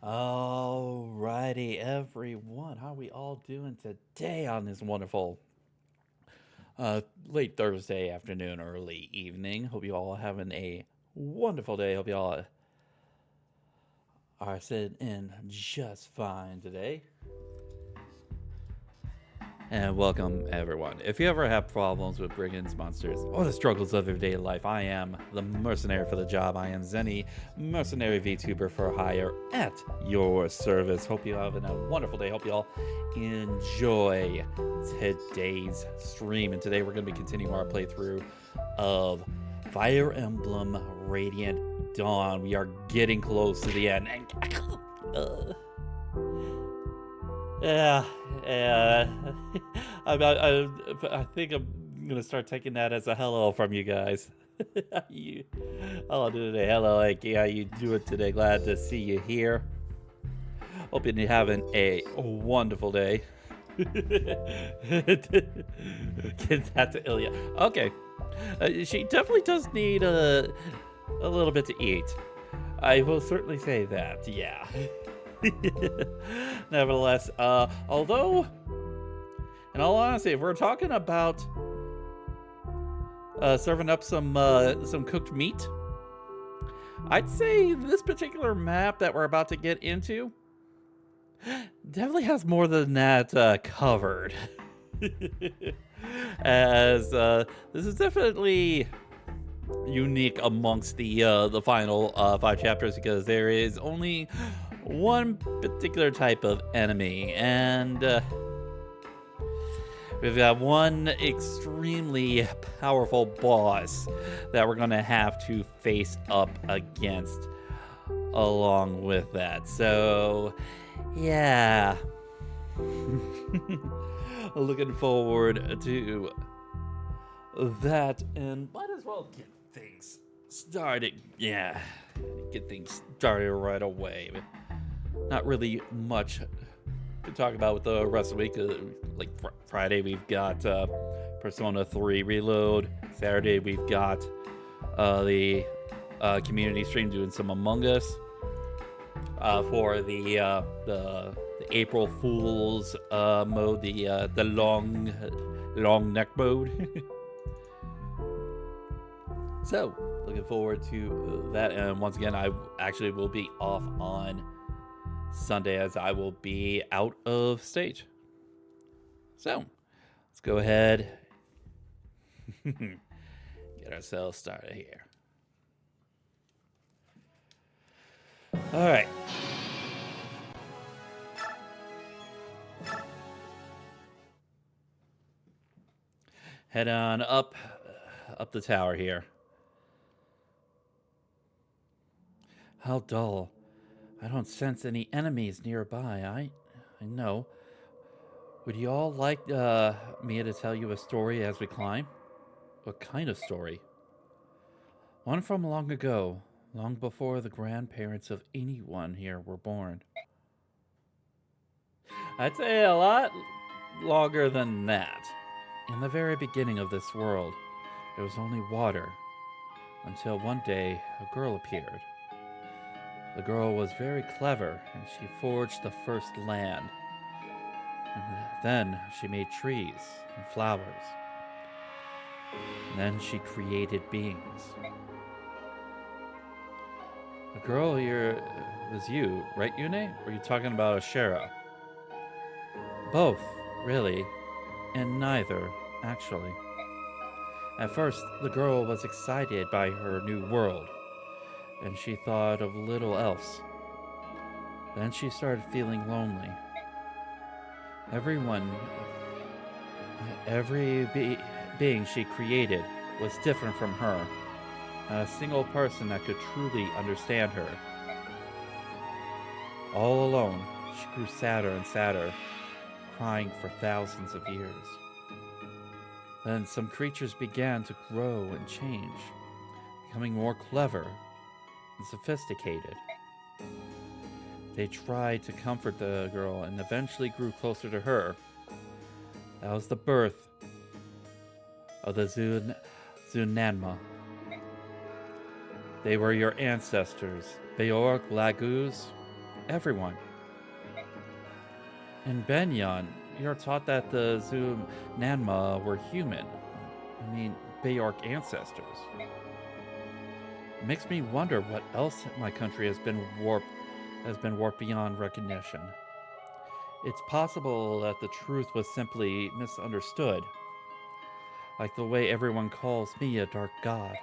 Alrighty, everyone. How are we all doing today on this wonderful late Thursday afternoon, early evening? Hope you all having a wonderful day. Hope you all are sitting in just fine today. And welcome, everyone. If you ever have problems with brigands, monsters, or the struggles of everyday life, I am the mercenary for the job. I am Zenny, mercenary VTuber for hire at your service. Hope you having a wonderful day. Hope you all enjoy today's stream. And today we're going to be continuing our playthrough of Fire Emblem Radiant Dawn. We are getting close to the end. Yeah, yeah. I think I'm gonna start taking that as a hello from you guys. you, hello today. Hello, like yeah, you do it today. Glad to see you here. Hoping you're having a wonderful day. Get that to Ilya. Okay, she definitely does need a little bit to eat. I will certainly say that. Yeah. Nevertheless, although, in all honesty, if we're talking about serving up some cooked meat, I'd say this particular map that we're about to get into definitely has more than that covered. As this is definitely unique amongst the final 5 chapters because there is only one particular type of enemy, and we've got one extremely powerful boss that we're gonna have to face up against along with that. So, yeah. Looking forward to that, and might as well get things started. Yeah, get things started right away. Not really much to talk about with the rest of the week. Like Friday, we've got Persona 3 Reload. Saturday, we've got the community stream doing some Among Us for the April Fool's mode, the long neck mode. So, looking forward to that. And once again, I actually will be off on Sunday as I will be out of state. So, let's go ahead get ourselves started here. All right. Head on up the tower here. How dull. I don't sense any enemies nearby. I know. Would you all like me to tell you a story as we climb? What kind of story? One from long ago, long before the grandparents of anyone here were born. I'd say a lot longer than that. In the very beginning of this world, there was only water, until one day a girl appeared. The girl was very clever, and she forged the first land. And then she made trees and flowers. And then she created beings. The girl here was you, right, Yune? Or are you talking about Ashera? Both, really, and neither, actually. At first, the girl was excited by her new world, and she thought of little else. Then she started feeling lonely. Every being she created was different from her. Not a single person that could truly understand her. All alone, she grew sadder and sadder, crying for thousands of years. Then some creatures began to grow and change, becoming more clever and sophisticated. They tried to comfort the girl and eventually grew closer to her. That was the birth of the Zunanma. They were your ancestors, Beorg Laguz everyone. In Benyon, you're taught that the Zoom Nanma were human. I mean, Bayark ancestors. It makes me wonder what else my country has been warped beyond recognition. It's possible that the truth was simply misunderstood, like the way everyone calls me a dark god.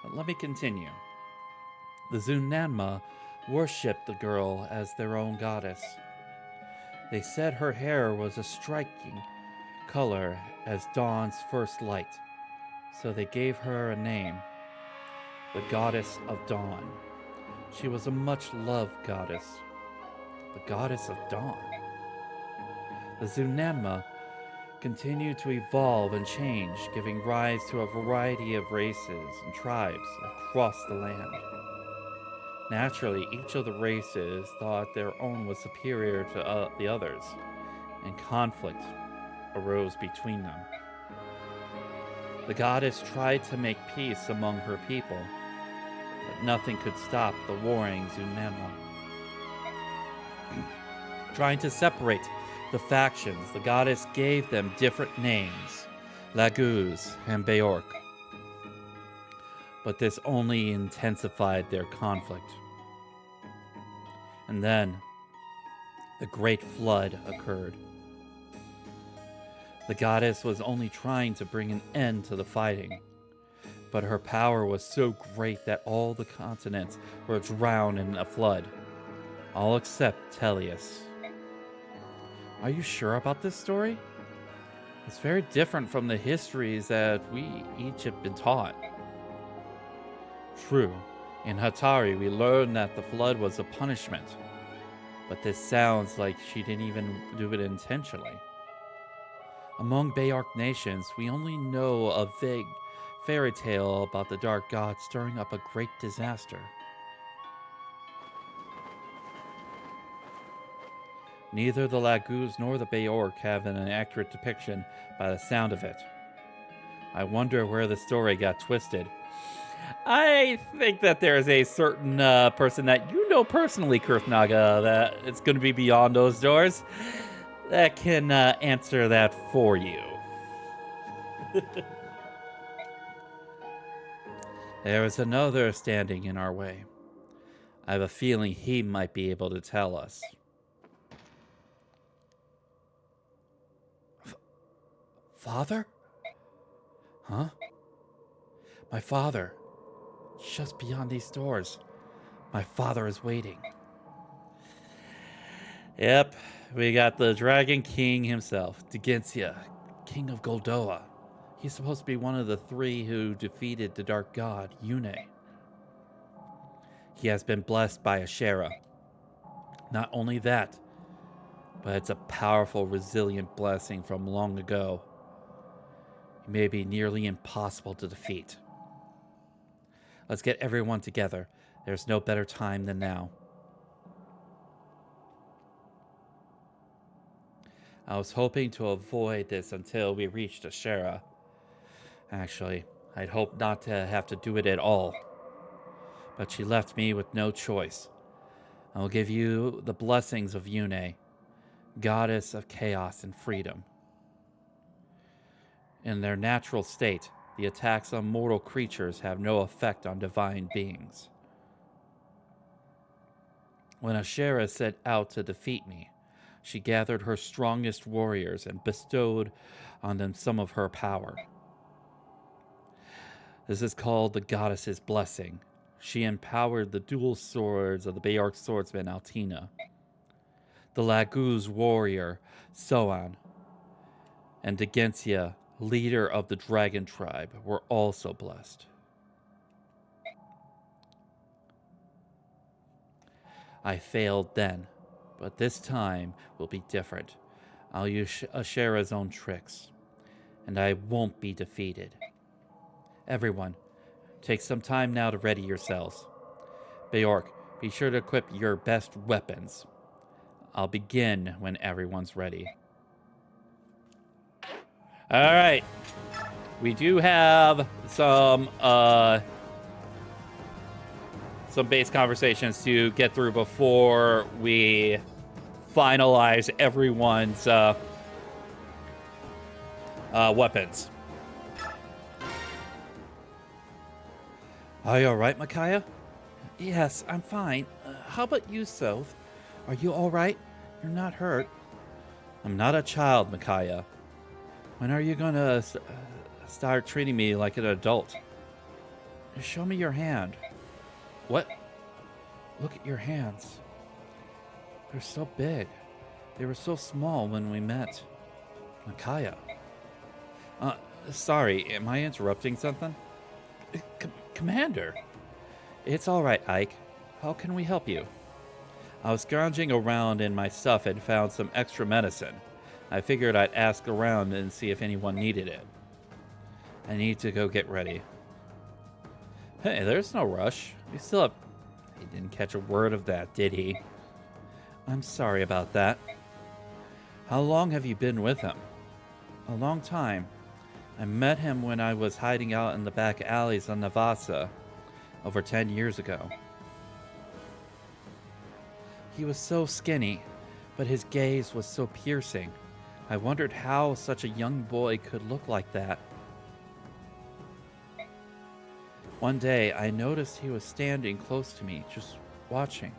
But let me continue. The Zunanma worshipped the girl as their own goddess. They said her hair was a striking color as dawn's first light, so they gave her a name, the Goddess of Dawn. She was a much loved goddess, the Goddess of Dawn. The Zunanma continued to evolve and change, giving rise to a variety of races and tribes across the land. Naturally, each of the races thought their own was superior to the others, and conflict arose between them. The goddess tried to make peace among her people, but nothing could stop the warring Zunanma. Trying to separate the factions, the goddess gave them different names, Laguz and Beork. But this only intensified their conflict. And then, the Great Flood occurred. The goddess was only trying to bring an end to the fighting, but her power was so great that all the continents were drowned in a flood, all except Teleus. Are you sure about this story? It's very different from the histories that we each have been taught. True, in Hatari we learned that the flood was a punishment, but this sounds like she didn't even do it intentionally. Among Bayark nations, we only know a vague fairy tale about the dark god stirring up a great disaster. Neither the Laguz nor the Beork have an accurate depiction by the sound of it. I wonder where the story got twisted. I think that there's a certain person that you know personally, Kurthnaga, that it's going to be beyond those doors, that can answer that for you. There is another standing in our way. I have a feeling he might be able to tell us. Father? Huh? My father. Just beyond these doors. My father is waiting. Yep, we got the Dragon King himself, Degentsia, King of Goldoa. He's supposed to be one of the three who defeated the Dark God, Yune. He has been blessed by Ashera. Not only that, but it's a powerful, resilient blessing from long ago. He may be nearly impossible to defeat. Let's get everyone together. There's no better time than now. I was hoping to avoid this until we reached Ashera. Actually, I'd hoped not to have to do it at all. But she left me with no choice. I will give you the blessings of Yune, goddess of chaos and freedom. In their natural state, the attacks on mortal creatures have no effect on divine beings. When Ashera set out to defeat me, she gathered her strongest warriors and bestowed on them some of her power. This is called the Goddess's Blessing. She empowered the dual swords of the Bayark swordsman Altina, the Laguz warrior Soan, and Degentsia, leader of the dragon tribe, were also blessed. I failed then, but this time will be different. I'll use Ashera's own tricks, and I won't be defeated. Everyone, take some time now to ready yourselves. Beork, be sure to equip your best weapons. I'll begin when everyone's ready. All right. We do have some some base conversations to get through before we finalize everyone's weapons. Are you alright, Micaiah? Yes, I'm fine. How about you, Soph? Are you alright? You're not hurt. I'm not a child, Micaiah. When are you gonna start treating me like an adult? Show me your hand. What? Look at your hands. They're so big. They were so small when we met. Micaiah. Sorry, am I interrupting something? Commander. It's alright, Ike. How can we help you? I was scrounging around in my stuff and found some extra medicine. I figured I'd ask around and see if anyone needed it. I need to go get ready. Hey, there's no rush. We still have... He didn't catch a word of that, did he? I'm sorry about that. How long have you been with him? A long time. I met him when I was hiding out in the back alleys of Navasa over 10 years ago. He was so skinny, but his gaze was so piercing. I wondered how such a young boy could look like that. One day, I noticed he was standing close to me, just watching.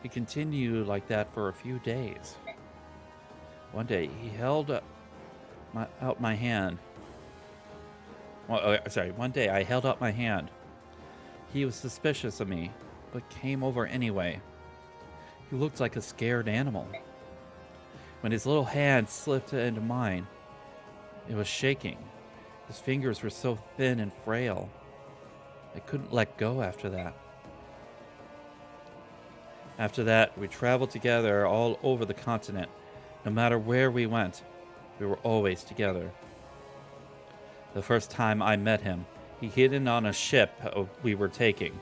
He continued like that for a few days. One day, he held out my hand. One day I held out my hand. He was suspicious of me, but came over anyway. He looked like a scared animal. When his little hand slipped into mine, it was shaking. His fingers were so thin and frail. I couldn't let go after that. After that, we traveled together all over the continent. No matter where we went, we were always together. The first time I met him, he hid in on a ship we were taking.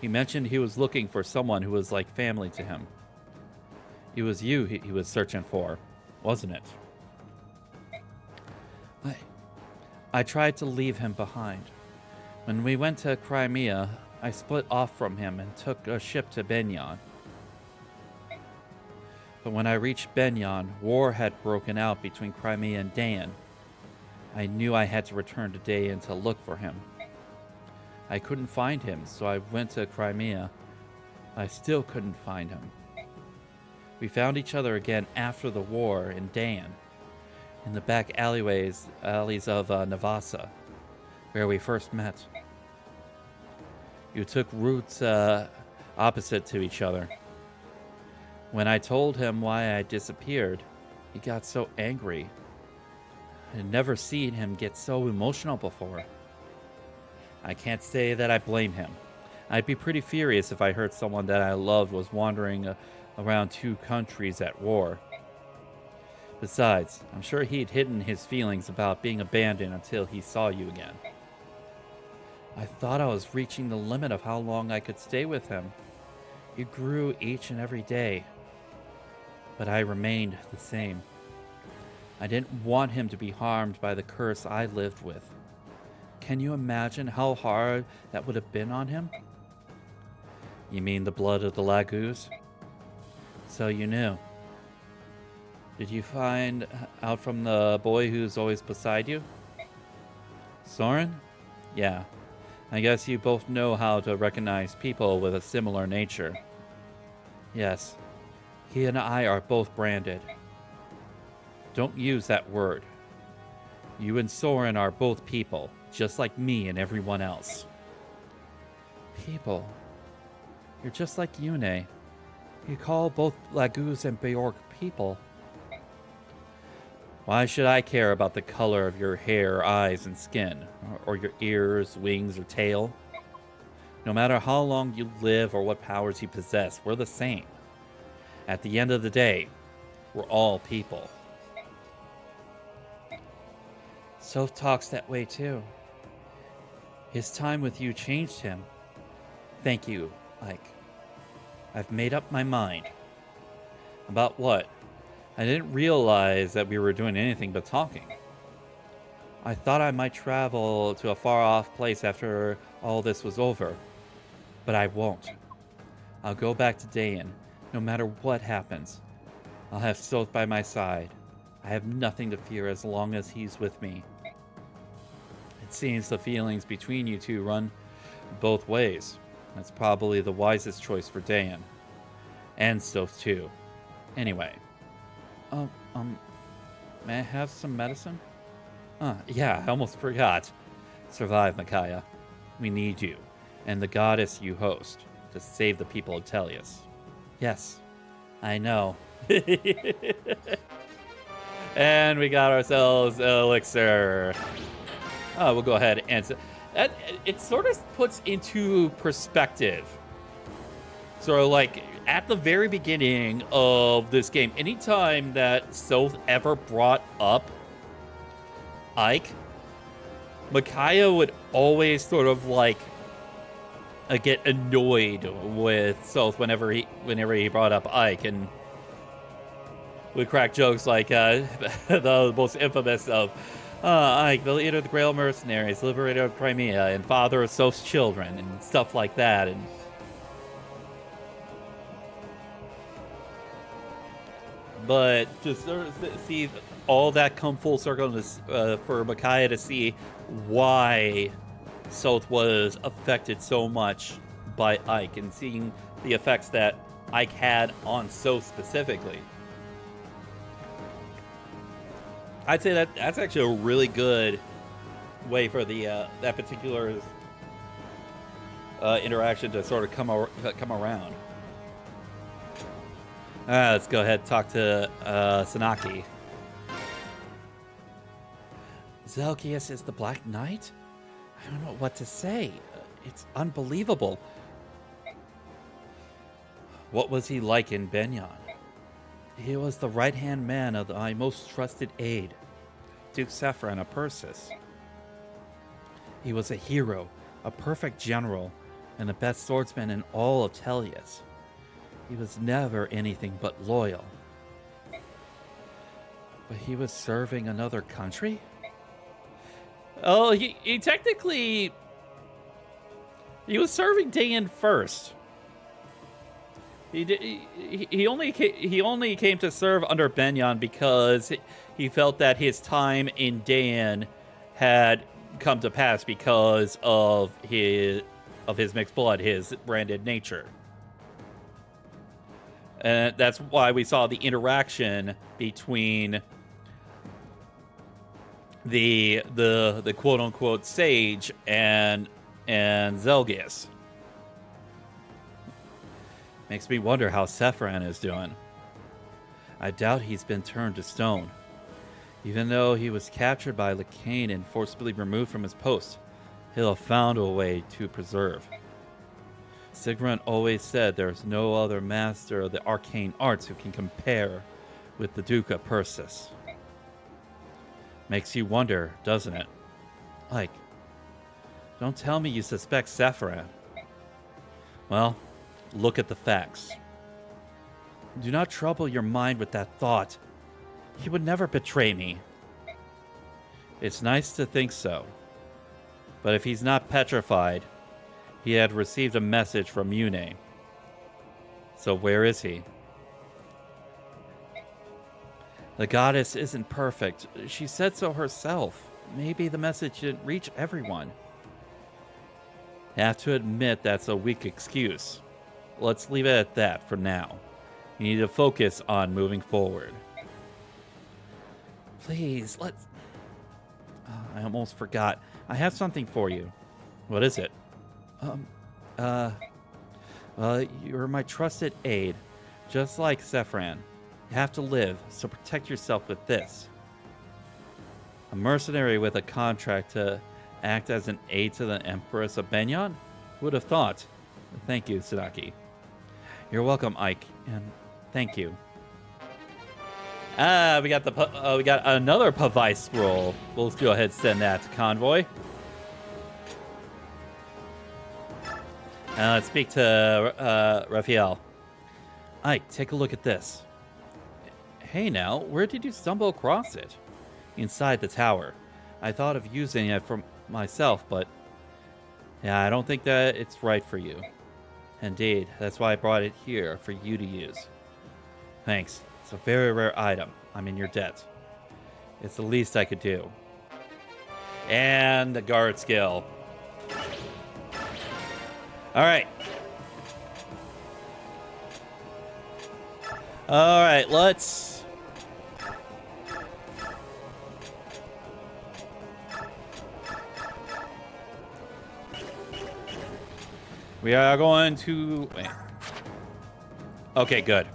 He mentioned he was looking for someone who was like family to him. It was you he was searching for, wasn't it? I tried to leave him behind. When we went to Crimea, I split off from him and took a ship to Benyon. But when I reached Benyon, war had broken out between Crimea and Dayan. I knew I had to return to Dayan to look for him. I couldn't find him, so I went to Crimea. I still couldn't find him. We found each other again after the war in Dayan, in the back alleys of Navasa, where we first met. You took routes opposite to each other. When I told him why I disappeared, he got so angry. I'd never seen him get so emotional before. I can't say that I blame him. I'd be pretty furious if I heard someone that I loved was wandering around two countries at war. Besides, I'm sure he'd hidden his feelings about being abandoned until he saw you again. I thought I was reaching the limit of how long I could stay with him. He grew each and every day, but I remained the same. I didn't want him to be harmed by the curse I lived with. Can you imagine how hard that would have been on him? You mean the blood of the Lagoos? So you knew. Did you find out from the boy who's always beside you? Soren? Yeah. I guess you both know how to recognize people with a similar nature. Yes. He and I are both branded. Don't use that word. You and Soren are both people, just like me and everyone else. People? You're just like Yune. You call both Lagoos and Bjork people. Why should I care about the color of your hair, eyes, and skin? Or your ears, wings, or tail? No matter how long you live or what powers you possess, we're the same. At the end of the day, we're all people. Soph talks that way too. His time with you changed him. Thank you, Ike. I've made up my mind. About what? I didn't realize that we were doing anything but talking. I thought I might travel to a far-off place after all this was over. But I won't. I'll go back to Dayan, no matter what happens. I'll have Soth by my side. I have nothing to fear as long as he's with me. It seems the feelings between you two run both ways. That's probably the wisest choice for Dayan. And Soth too. Anyway. May I have some medicine? Yeah, I almost forgot. Survive, Micaiah. We need you, and the goddess you host, to save the people of Tellius. Yes, I know. And we got ourselves elixir. Oh, we'll go ahead and... it sort of puts into perspective. So, like, at the very beginning of this game, anytime that Soth ever brought up Ike, Micaiah would always sort of, like, get annoyed with Soth whenever he brought up Ike, and would crack jokes like the most infamous of Ike, the leader of the Grail Mercenaries, liberator of Crimea, and father of Soth's children, and stuff like that. And but to sort of see all that come full circle for Micaiah to see why Soth was affected so much by Ike, and seeing the effects that Ike had on Soth specifically. I'd say that's actually a really good way for the that particular interaction to sort of come around. Let's go ahead and talk to Sanaki. Zelgius is the Black Knight? I don't know what to say. It's unbelievable. What was he like in Benyon? He was the right-hand man of my most trusted aide, Duke Saffron of Persis. He was a hero, a perfect general, and the best swordsman in all of Tellius. He was never anything but loyal. But he was serving another country? Oh, he technically... He was serving Dayan first. He only came to serve under Benyon because he felt that his time in Dayan had come to pass because of his mixed blood, his branded nature. And that's why we saw the interaction between the quote unquote sage and Zelgius. Makes me wonder how Saffron is doing. I doubt he's been turned to stone. Even though he was captured by Lacane and forcibly removed from his post, he'll have found a way to preserve. Sigrun always said there's no other master of the arcane arts who can compare with the Duke of Persis. Makes you wonder, doesn't it? Like, don't tell me you suspect Saffron. Well, look at the facts. Do not trouble your mind with that thought. He would never betray me. It's nice to think so. But if he's not petrified, he had received a message from Yune. So where is he? The goddess isn't perfect. She said so herself. Maybe the message didn't reach everyone. Have to admit that's a weak excuse. Let's leave it at that for now. You need to focus on moving forward. Please, let's... I almost forgot. I have something for you. What is it? You're my trusted aide. Just like Saffron. You have to live, so protect yourself with this. A mercenary with a contract to act as an aide to the Empress of Benyon? Would have thought. Thank you, Tsunaki. You're welcome, Ike, and thank you. We got another Pavai scroll. We'll go ahead and send that to Convoy. Let's speak to Raphael. Ike, take a look at this. Hey now, where did you stumble across it? Inside the tower. I thought of using it for myself, but yeah, I don't think that it's right for you. Indeed, that's why I brought it here for you to use. Thanks. It's a very rare item. I'm in your debt. It's the least I could do. And the guard skill. Alright. Alright, let's... We are going to... Wait. Okay, good.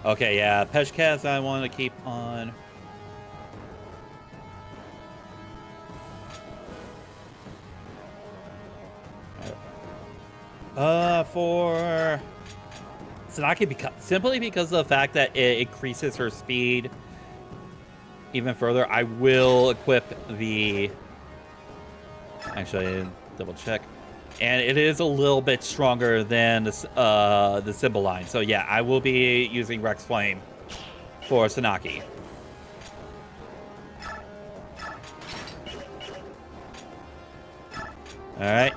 Okay, yeah, Peshkaz I want to keep on. For Tsunaki, simply because of the fact that it increases her speed even further, I will equip the... Actually, double check. And it is a little bit stronger than the Cymbeline. So yeah, I will be using Rex Flame for Tsunaki. Alright.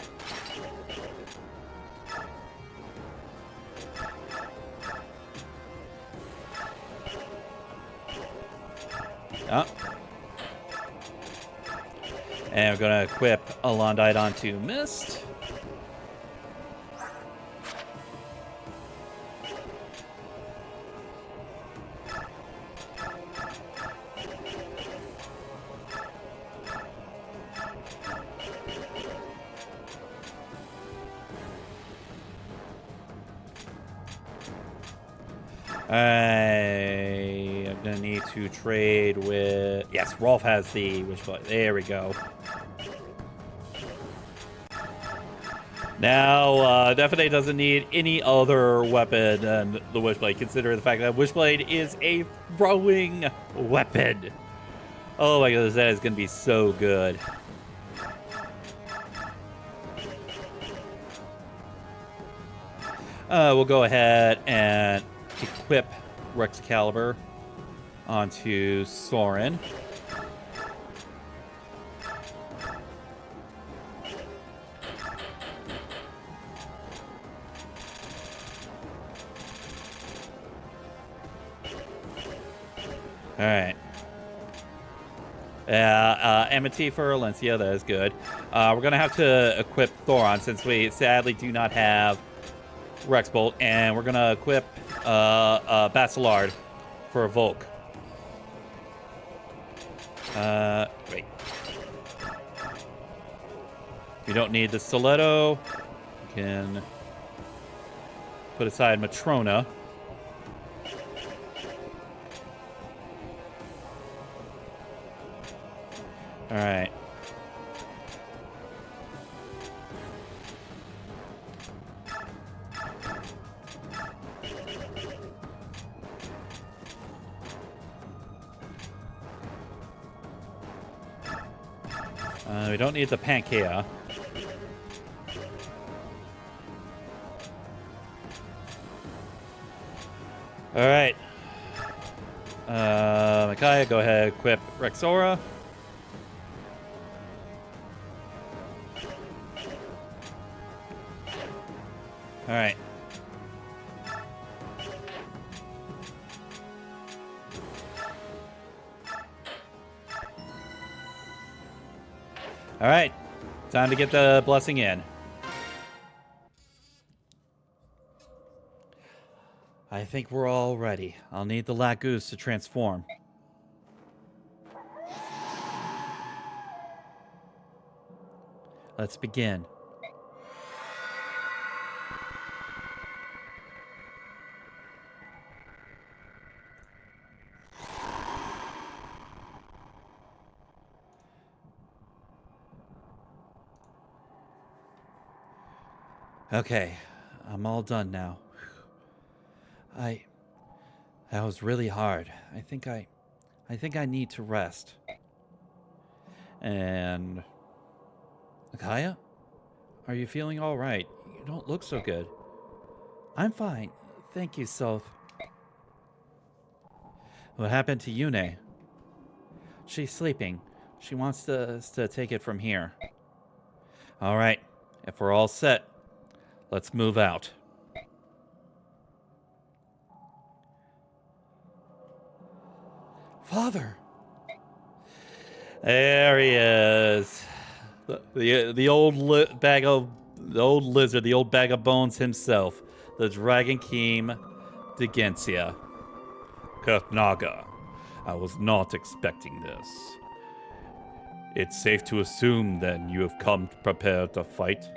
Oh. And we're going to equip Alondite onto Mist. I'm gonna need to trade with... Yes, Rolf has the Wishblade. There we go. Now, definitely doesn't need any other weapon than the Wishblade, considering the fact that Wishblade is a throwing weapon. Oh my goodness, that is gonna be so good. We'll go ahead and equip Rexcalibur onto Soren. Alright. Amity for Alencia, that is good. We're going to have to equip Thoron since we sadly do not have Rexbolt, and we're going to equip Basilard for a Volk. Wait. We don't need the Stiletto. We can put aside Matrona. All right. We don't need the Panchaea. All right. Micaiah, go ahead, equip Rexora. All right. All right. Time to get the blessing in. I think we're all ready. I'll need the Lagoose to transform. Let's begin. Okay, I'm all done now. That was really hard. I think I need to rest. And Akaya, are you feeling all right? You don't look so good. I'm fine. Thank you, Soth. What happened to Yune? She's sleeping. She wants us to take it from here. All right. If we're all set, let's move out. Father! There he is. The old the old lizard, the old bag of bones himself, the Dragon King Degentia. Kurthnaga, I was not expecting this. It's safe to assume, then, you have come prepared to fight?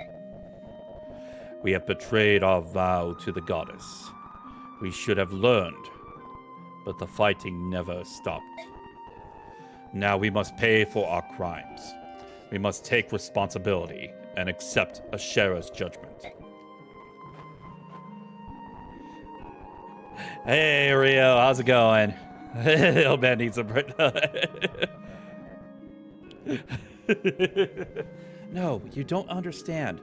We have betrayed our vow to the goddess. We should have learned, but the fighting never stopped. Now we must pay for our crimes. We must take responsibility and accept Ashera's judgment. Hey, Rio, how's it going? Old man needs a break. No, you don't understand.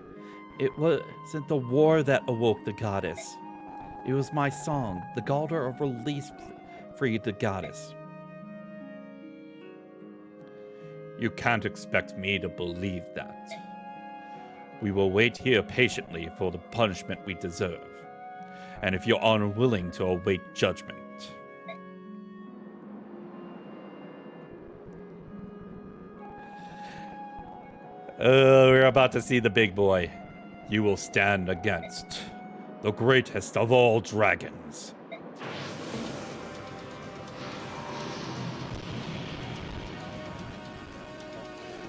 It wasn't the war that awoke the goddess. It was my song. The Galder of Release freed the goddess. You can't expect me to believe that. We will wait here patiently for the punishment we deserve. And if you're unwilling to await judgment, we're about to see the big boy. You will stand against the greatest of all dragons.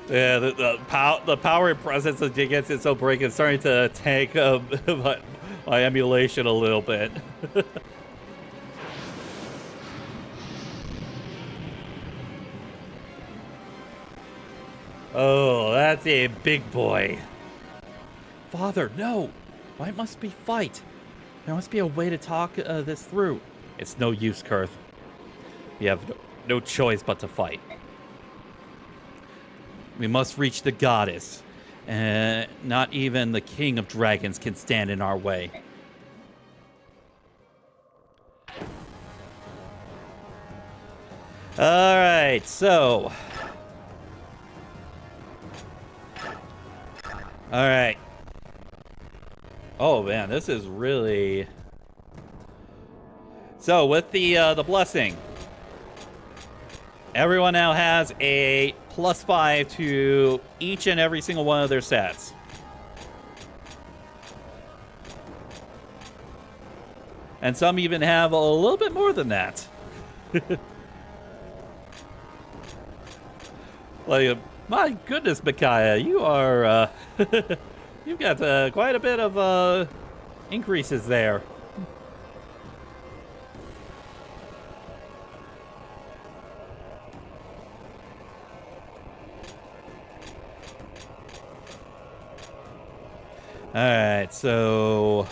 Yeah, the power and presence of Degentia is so break. It's starting to tank my emulation a little bit. Oh, that's a big boy. Father, no. Why must we fight? There must be a way to talk this through. It's no use, Kurth. We have no choice but to fight. We must reach the goddess. Not even the king of dragons can stand in our way. Alright, so. Alright. Oh man, this is really... So, with the blessing, everyone now has a +5 to each and every single one of their stats. And some even have a little bit more than that. Like, my goodness, Micaiah, you are, you've got quite a bit of increases there. Alright, so...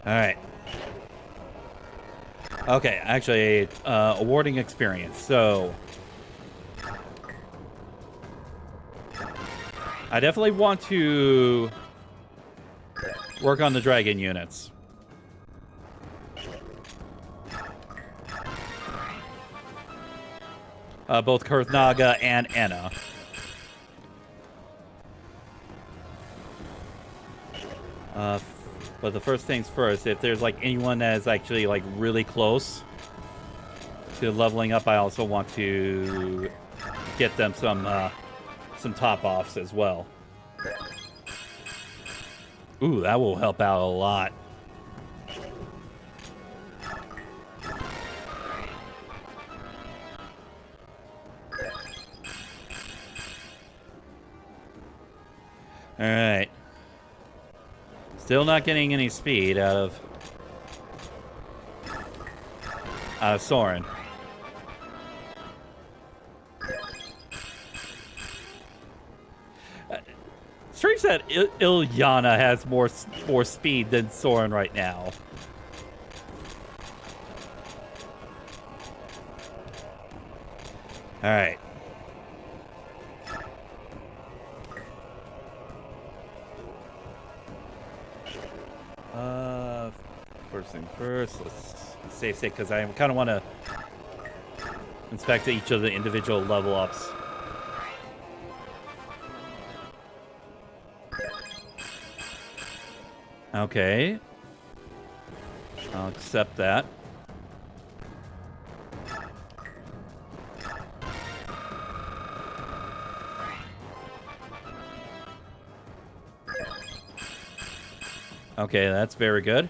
Alright. Okay, actually, awarding experience, so... I definitely want to work on the dragon units. Both Kurthnaga and Anna. But the first things first, if there's like anyone that is actually like really close to leveling up, I also want to get them some top-offs as well. Ooh, that will help out a lot. Alright. Still not getting any speed out of Soren. Strange that Ilyana has more speed than Soren right now. All right. First thing first, let's save state because I kind of want to inspect each of the individual level ups. Okay. I'll accept that. Okay, that's very good.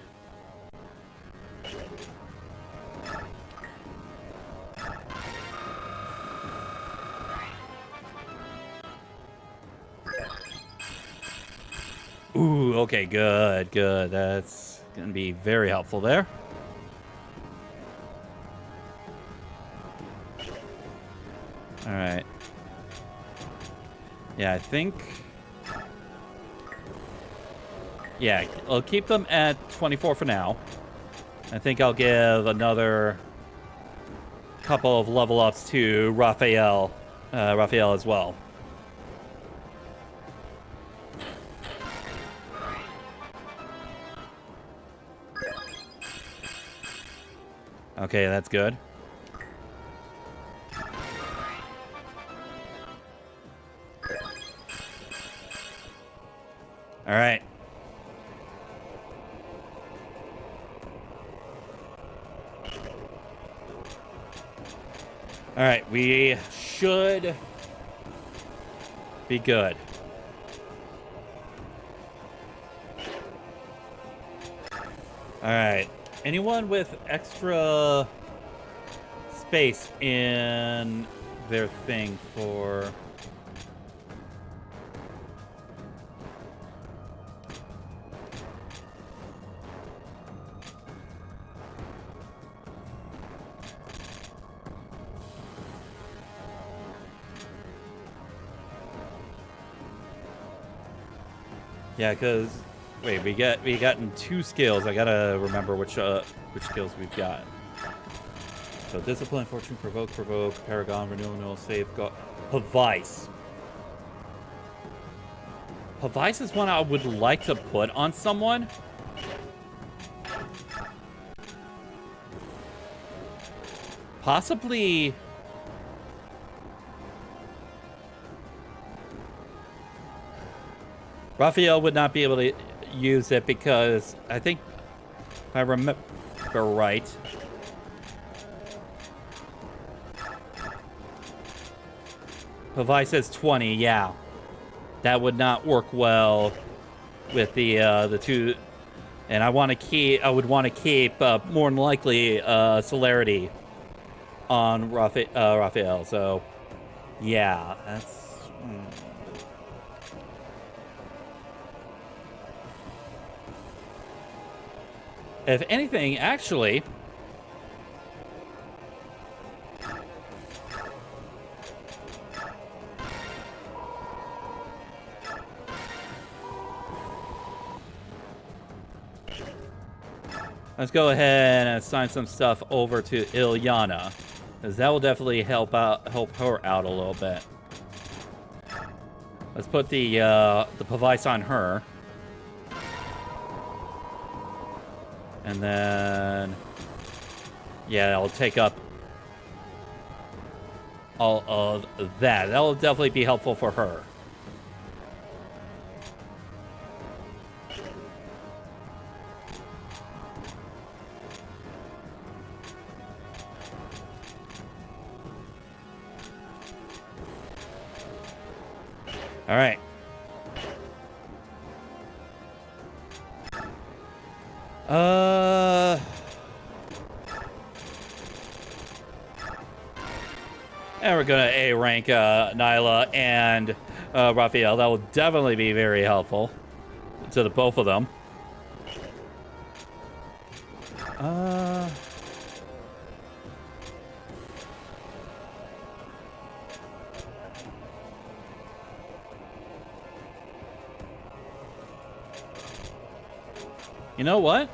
Ooh, okay, good, good. That's going to be very helpful there. All right. Yeah, I think... Yeah, I'll keep them at 24 for now. I think I'll give another couple of level ups to Raphael as well. Okay, that's good. All right. All right, we should be good. All right. Anyone with extra space in their thing for... Yeah, because wait, we gotten 2 skills. I gotta remember which skills we've got. So discipline, fortune, provoke, paragon, renewal, safeguard, Pavice. Pavice is one I would like to put on someone. Possibly. Raphael would not be able to use it because I think, if I remember right, Pavice says 20. Yeah, that would not work well with the 2. And I want to keep. I would want to keep more than likely celerity on Raphael. So yeah, that's. If anything, actually, let's go ahead and assign some stuff over to Ilyana, because that will definitely help her out a little bit. Let's put the Pavice on her. And then, yeah, I'll take up all of that. That'll definitely be helpful for her. All right. And we're gonna A rank Nyla and Raphael. That will definitely be very helpful to the both of them. You know what?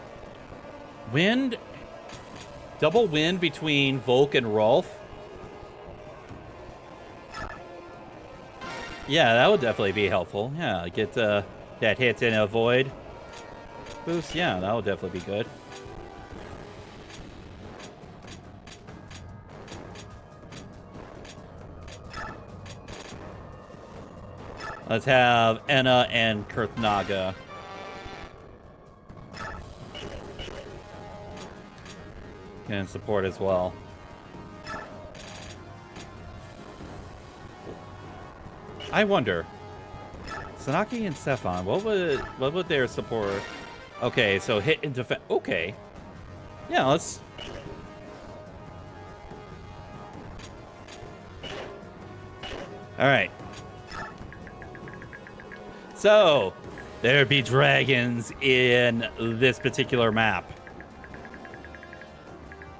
Double wind between Volk and Rolf. Yeah, that would definitely be helpful. Yeah, get that hit and avoid boost. Yeah, that would definitely be good. Let's have Enna and Kurthnaga. Can support as well. I wonder, Sanaki and Stefan, what would their support? Okay, so hit and defense. Okay, yeah, let's. All right. So there be dragons in this particular map.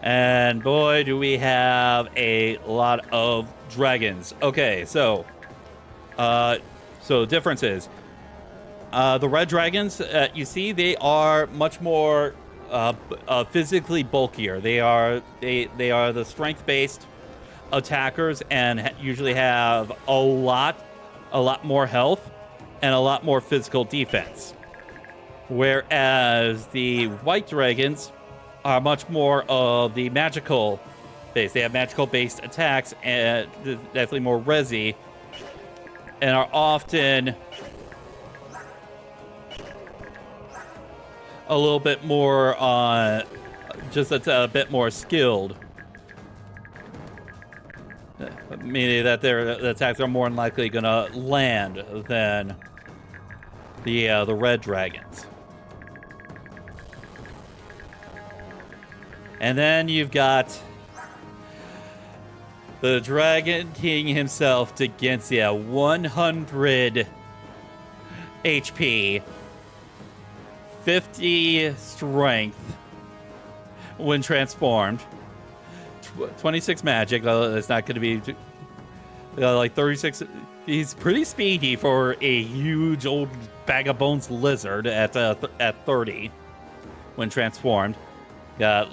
And boy, do we have a lot of dragons. Okay, so differences. The red dragons, you see, they are much more physically bulkier. They are the strength-based attackers and usually have a lot more health and a lot more physical defense. Whereas the white dragons are much more of the magical base. They have magical based attacks and definitely more resi, and are often a little bit more just a bit more skilled. Meaning that their attacks are more than likely gonna land than the red dragons. And then you've got the Dragon King himself, Degensya, 100 HP, 50 strength when transformed, 26 magic. It's not going to be like 36. He's pretty speedy for a huge old bag of bones lizard at 30 when transformed. Got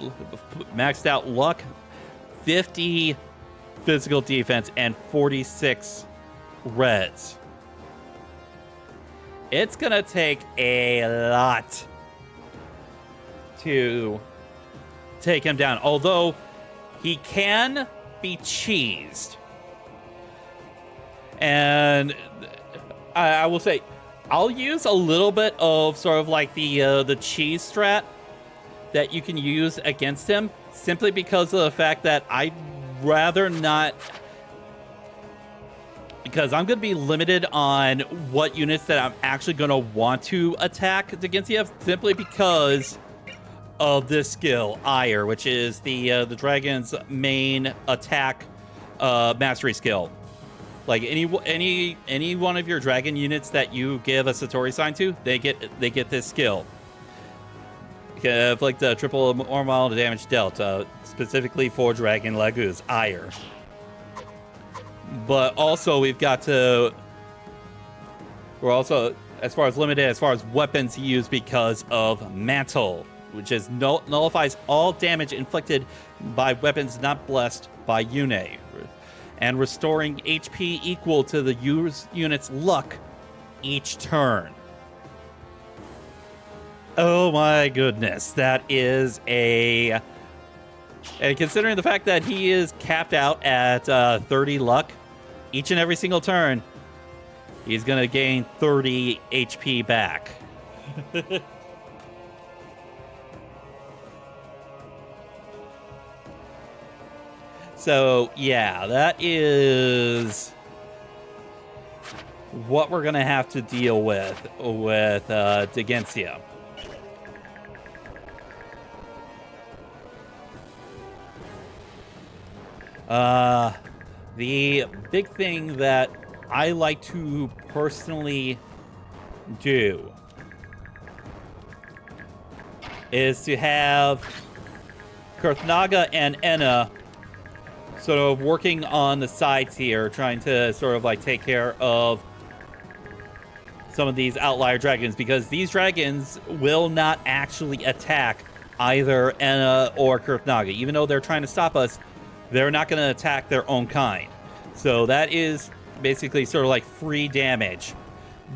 maxed out luck, 50 physical defense, and 46 reds. It's gonna take a lot to take him down, although he can be cheesed. And I will say, I'll use a little bit of sort of like the cheese strat that you can use against him, simply because of the fact that I'd rather not, because I'm going to be limited on what units that I'm actually going to want to attack Degensya, simply because of this skill, Ire, which is the dragon's main attack mastery skill. Like any one of your dragon units that you give a Satori sign to, they get this skill. Like the triple or mild damage dealt, specifically for Dragon Lagoos, Ire. But also we're also, as far as limited, as far as weapons used, because of Mantle, which is nullifies all damage inflicted by weapons not blessed by Yune, and restoring HP equal to the unit's luck each turn. Oh my goodness, that is and considering the fact that he is capped out at 30 luck each and every single turn, he's gonna gain 30 HP back. So yeah, that is what we're gonna have to deal with Degensya. The big thing that I like to personally do is to have Kurthnaga and Enna sort of working on the sides here, trying to sort of like take care of some of these outlier dragons, because these dragons will not actually attack either Enna or Kurthnaga. Even though they're trying to stop us, they're not going to attack their own kind. So that is basically sort of like free damage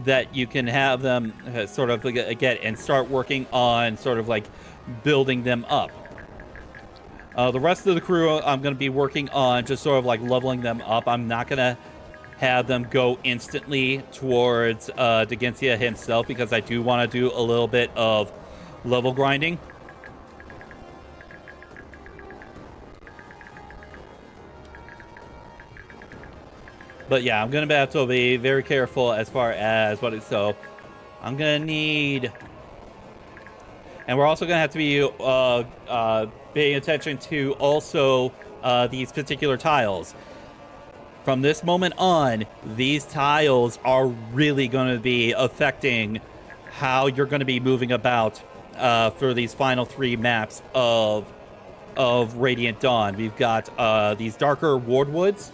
that you can have them sort of get and start working on sort of like building them up. The rest of the crew, I'm going to be working on just sort of like leveling them up. I'm not going to have them go instantly towards Degencia himself because I do want to do a little bit of level grinding. But yeah, I'm going to have to be very careful as far as what it's so. I'm going to need... And we're also going to have to be paying attention to also these particular tiles. From this moment on, these tiles are really going to be affecting how you're going to be moving about for these final 3 maps of Radiant Dawn. We've got these darker wardwoods,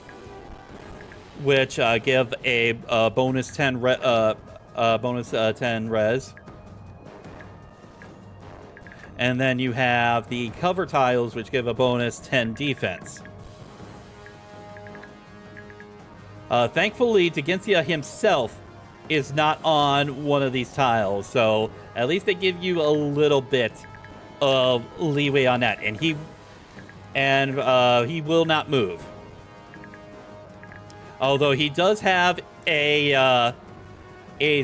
which give a bonus 10 10 res. And then you have the cover tiles, which give a bonus 10 defense. Thankfully, Degencia himself is not on one of these tiles, so at least they give you a little bit of leeway on that. And he will not move. Although he does have a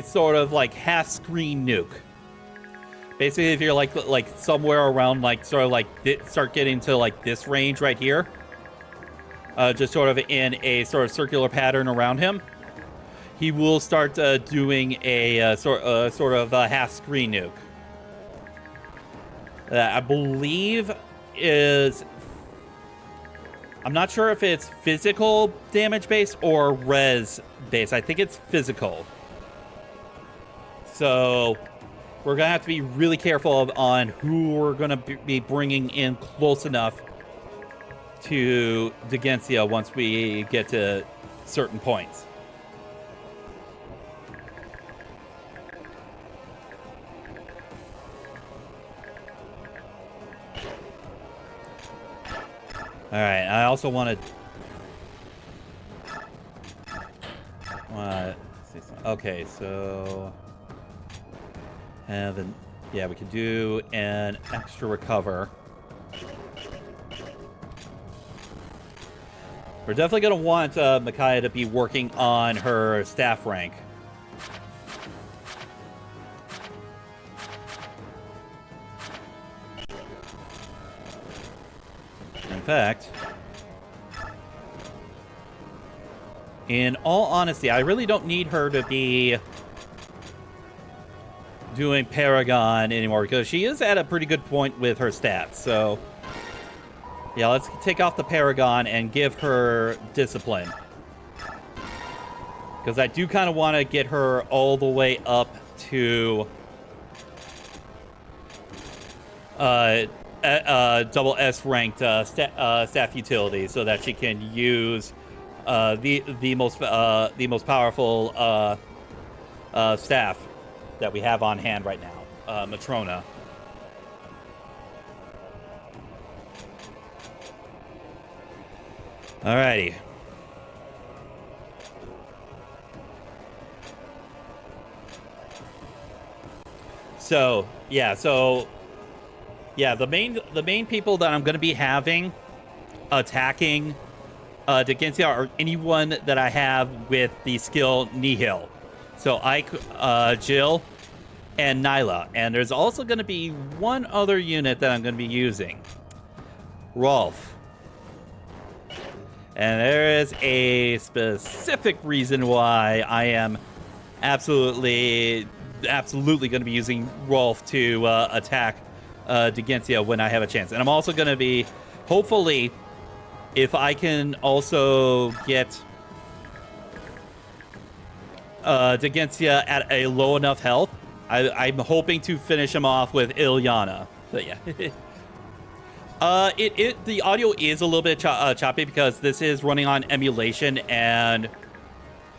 sort of like half-screen nuke. Basically, if you're like somewhere around like sort of like start getting to like this range right here, just sort of in a sort of circular pattern around him, he will start doing a sort of half-screen nuke. I believe is. I'm not sure if it's physical damage based or res based. I think it's physical. So we're going to have to be really careful on who we're going to be bringing in close enough to Degencia once we get to certain points. All right, I also wanted... okay, so... yeah, we could do an extra recover. We're definitely going to want Micaiah to be working on her staff rank. In fact, in all honesty, I really don't need her to be doing Paragon anymore because she is at a pretty good point with her stats. So, yeah, let's take off the Paragon and give her Discipline. Because I do kind of want to get her all the way up to double S ranked staff utility, so that she can use the most powerful staff that we have on hand right now, Matrona. Alrighty. So yeah, the main people that I'm going to be having attacking Degencia are anyone that I have with the skill Nihil. So Ike, Jill, and Nyla. And there's also going to be one other unit that I'm going to be using. Rolf. And there is a specific reason why I am absolutely going to be using Rolf to attack Degencia when I have a chance. And I'm also going to be, hopefully, if I can also get Degencia at a low enough health, I'm hoping to finish him off with Ilyana. But yeah. The audio is a little bit choppy because this is running on emulation, and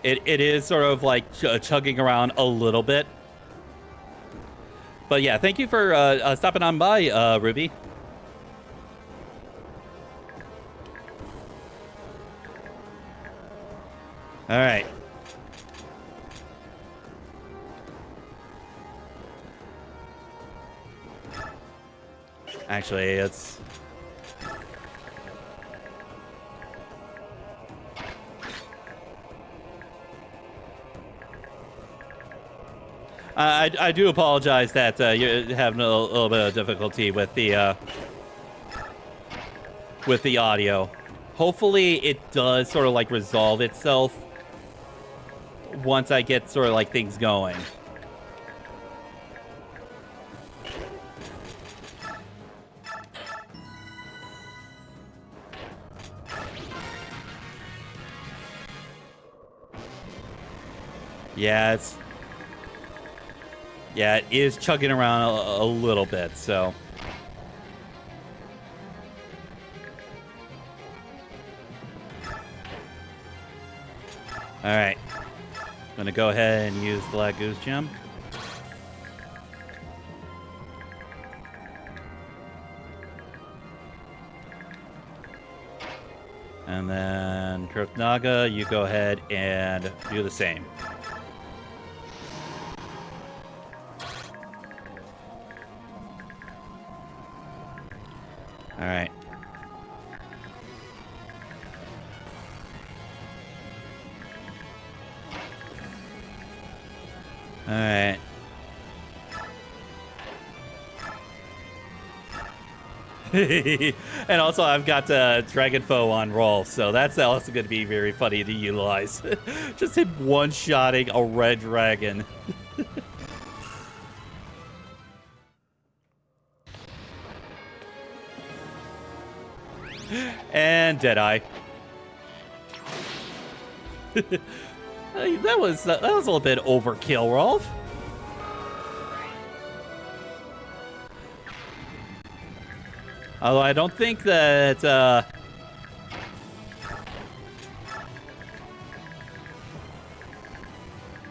it is sort of like chugging around a little bit. But yeah, thank you for stopping on by, Ruby. All right. Actually, it's... I do apologize that you're having a little bit of difficulty with the audio. Hopefully it does sort of like resolve itself once I get sort of like things going. Yeah, it is chugging around a little bit, so. All right. I'm going to go ahead and use the Lagoose Gem. And then, Kurthnaga, you go ahead and do the same. All right. All right. And also, I've got Dragon Foe on roll, so that's also going to be very funny to utilize. Just him one-shotting a red dragon. And Deadeye. That was a little bit overkill, Rolf. Although I don't think that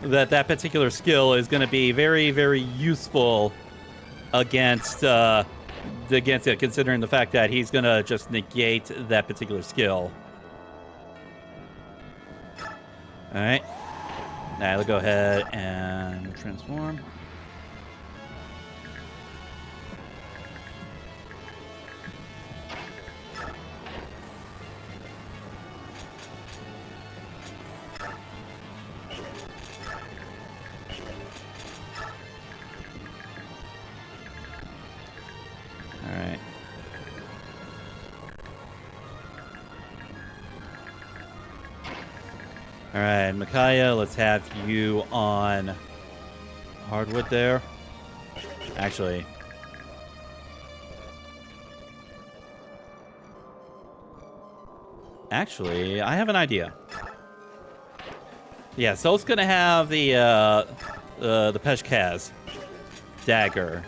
that particular skill is going to be very, very useful against it, considering the fact that he's going to just negate that particular skill. All right. Now we'll go ahead and transform. All right. All right, Micaiah, let's have you on hardwood there. Actually, I have an idea. Yeah, so it's gonna have the Peshkaz dagger.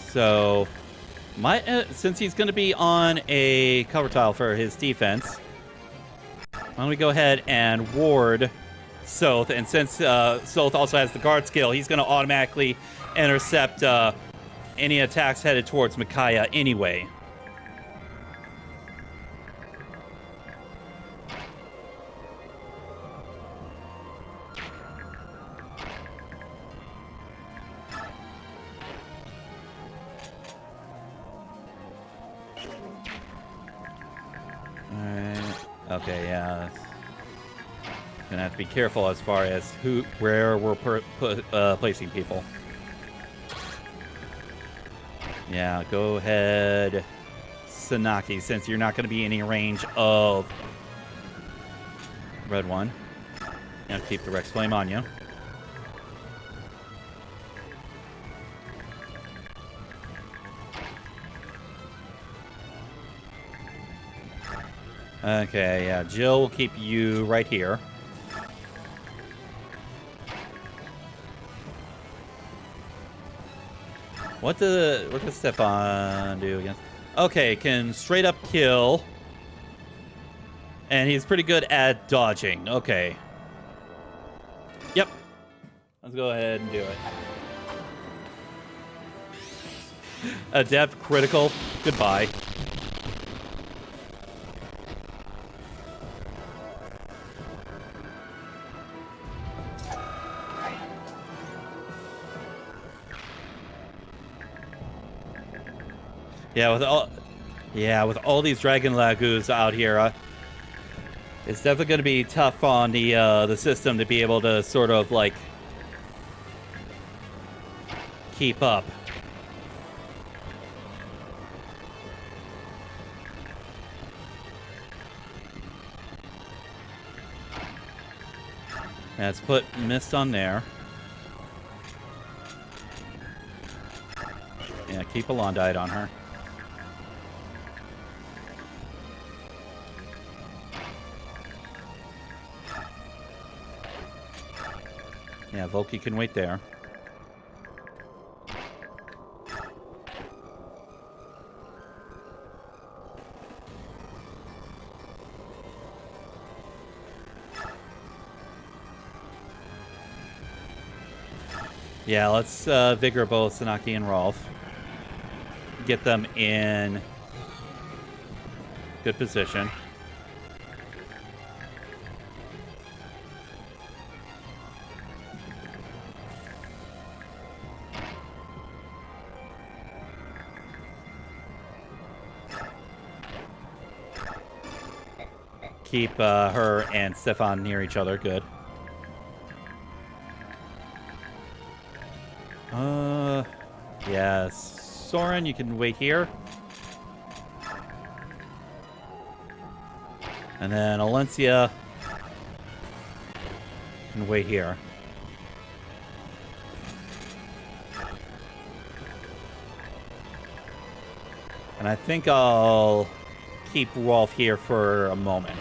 So, since he's gonna be on a cover tile for his defense, why don't we go ahead and ward Soth, and since Soth also has the guard skill, he's going to automatically intercept any attacks headed towards Micaiah anyway. Okay, yeah. Gonna have to be careful as far as where we're placing people. Yeah, go ahead, Sanaki, since you're not gonna be in any range of red one. And keep the Rex Flame on you. Okay, yeah, Jill will keep you right here. What does Stefan do again? Okay, can straight up kill. And he's pretty good at dodging. Okay. Yep. Let's go ahead and do it. Adept, critical. Goodbye. with all these Dragon Lagoos out here, it's definitely going to be tough on the system to be able to sort of like keep up. Let's put mist on there. Yeah, keep Alondite on her. Yeah, Volky can wait there. Yeah, let's Vigor both Sanaki and Rolf. Get them in good position. Keep her and Stefan near each other. Good. Yeah, Soren, you can wait here. And then Alencia can wait here. And I think I'll keep Rolf here for a moment.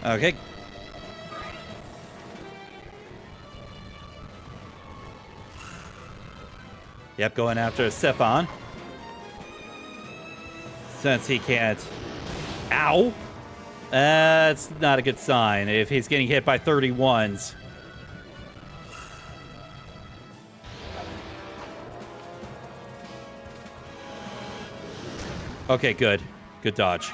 Okay. Yep, going after Stefan. Since he can't... Ow! That's not a good sign if he's getting hit by 31s. Okay, good. Good dodge.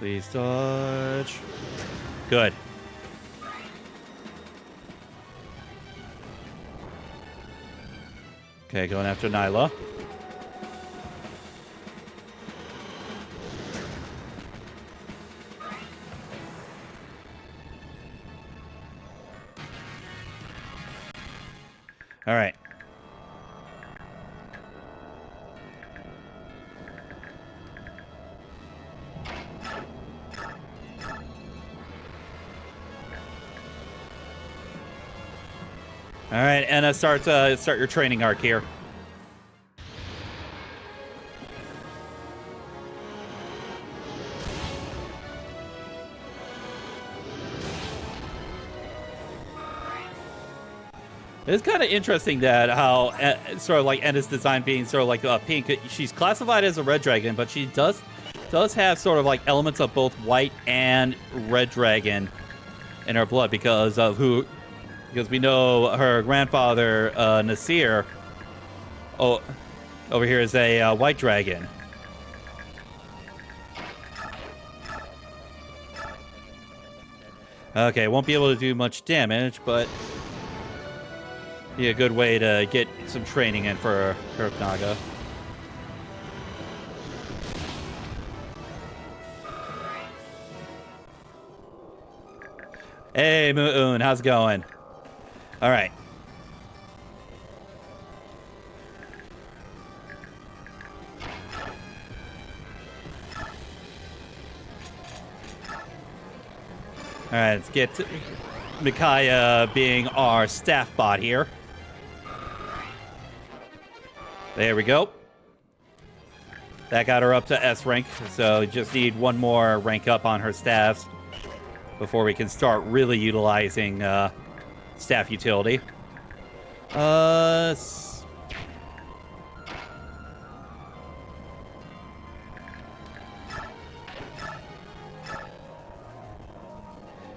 Please dodge. Good. Okay, going after Nyla. All right. All right, Anna, start your training arc here. It's kind of interesting that how sort of like Anna's design being sort of like pink. She's classified as a red dragon, but she does have sort of like elements of both white and red dragon in her blood because we know her grandfather Nasir over here is a white dragon. Okay, won't be able to do much damage, but be a good way to get some training in for Kurknaga. Hey, Moon, how's it going? All right. All right, let's get Micaiah being our staff bot here. There we go. That got her up to S rank, so we just need one more rank up on her staffs before we can start really utilizing staff utility.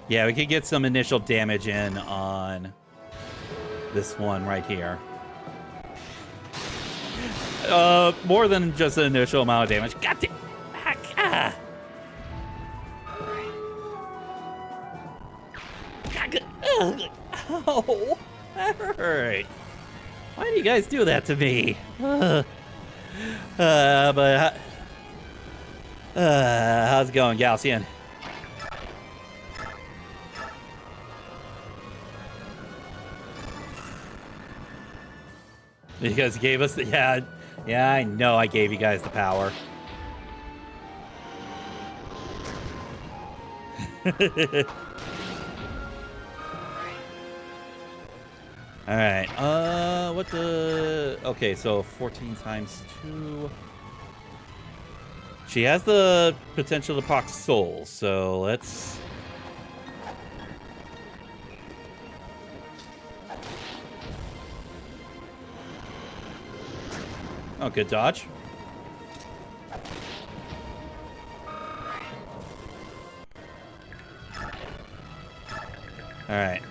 Yeah, we could get some initial damage in on this one right here. More than just the initial amount of damage. God damn. Ah. Oh, that hurt. Why do you guys do that to me? But how's it going, Galcian? Because you gave us the yeah, I know I gave you guys the power. All right. What the? Okay, so 14 times 2. She has the potential to proc souls, so let's. Oh, good dodge. All right.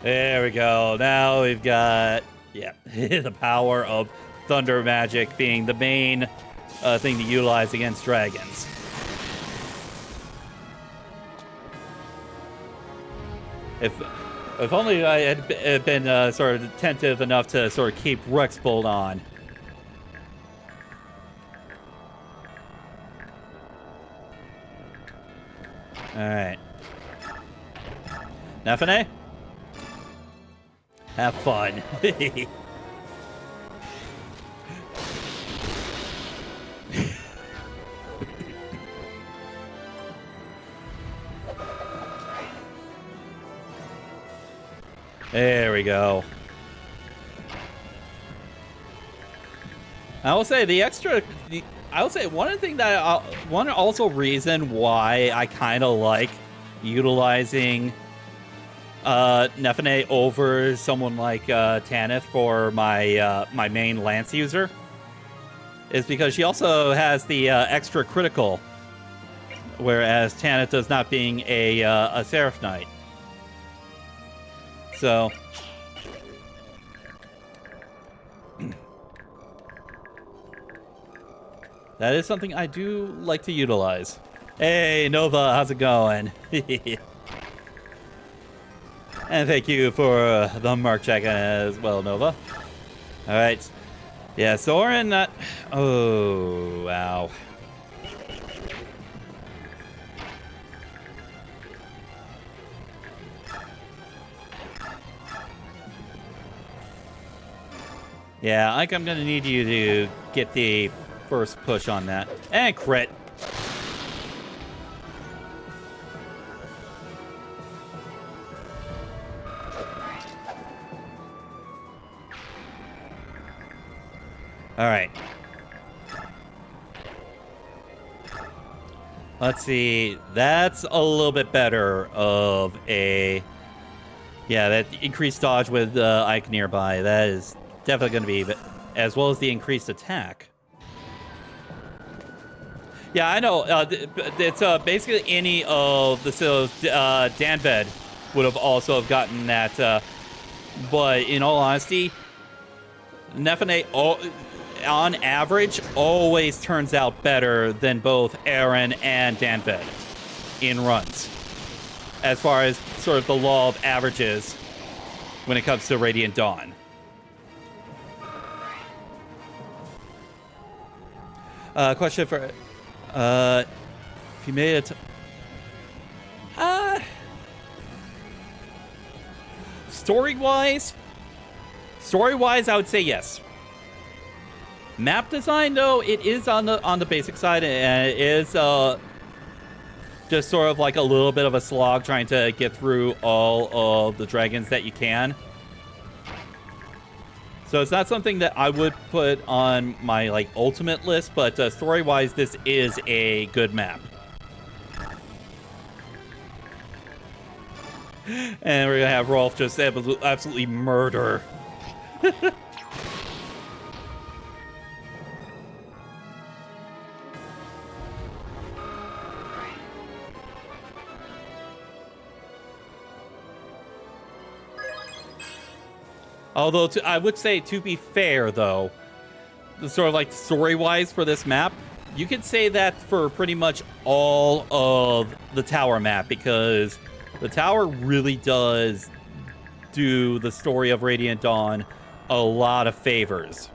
There we go. Now we've got, yeah, the power of thunder magic being the main thing to utilize against dragons. If only I had been sort of attentive enough to sort of keep Rexbolt on. All right. Nefene? Have fun. There we go. I will say I will say one of the things that one also reason why I kind of like utilizing Nefene over someone like Tanith for my my main lance user is because she also has the extra critical, whereas Tanith does not, being a Seraph Knight. So that is something I do like to utilize. Hey Nova, how's it going? And thank you for the mark check as well, Nova. All right. Yeah, Soren, oh, wow. Yeah, I think I'm going to need you to get the first push on that. And crit. All right. Let's see. That's a little bit better of a... Yeah, that increased dodge with Ike nearby. That is definitely going to be... As well as the increased attack. Yeah, I know. It's basically any of the... So, Danved would have also have gotten that. But in all honesty, Nefene... on average, always turns out better than both Aaron and Danved in runs. As far as sort of the law of averages when it comes to Radiant Dawn. Question for... if you made it... Story-wise, I would say yes. Map design, though, it is on the basic side, and it is just sort of like a little bit of a slog trying to get through all of the dragons that you can. So it's not something that I would put on my like ultimate list, but story-wise, this is a good map. And we're gonna have Rolf just absolutely murder. Although, I would say, to be fair, though, sort of like story-wise for this map, you could say that for pretty much all of the tower map, because the tower really does do the story of Radiant Dawn a lot of favors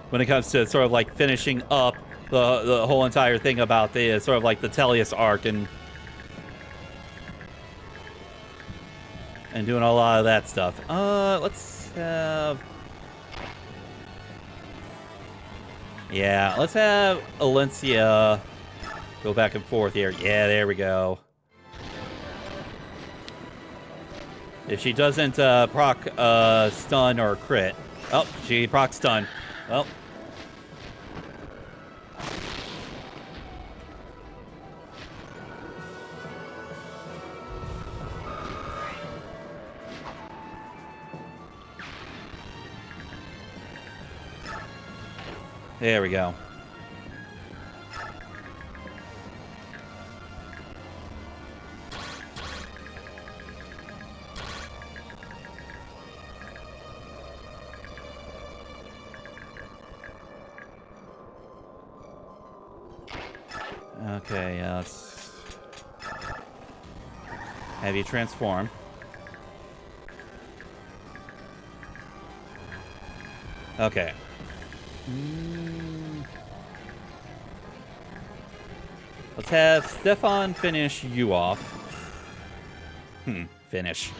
when it comes to sort of like finishing up the whole entire thing about the sort of like the Tellius arc and doing a lot of that stuff. Let's have... Yeah, let's have Alencia go back and forth here. Yeah, there we go. If she doesn't proc stun or crit. Oh, she proc stun. Well. There we go. Okay, let's have you transform. Okay. Let's have Stefan finish you off. Finish.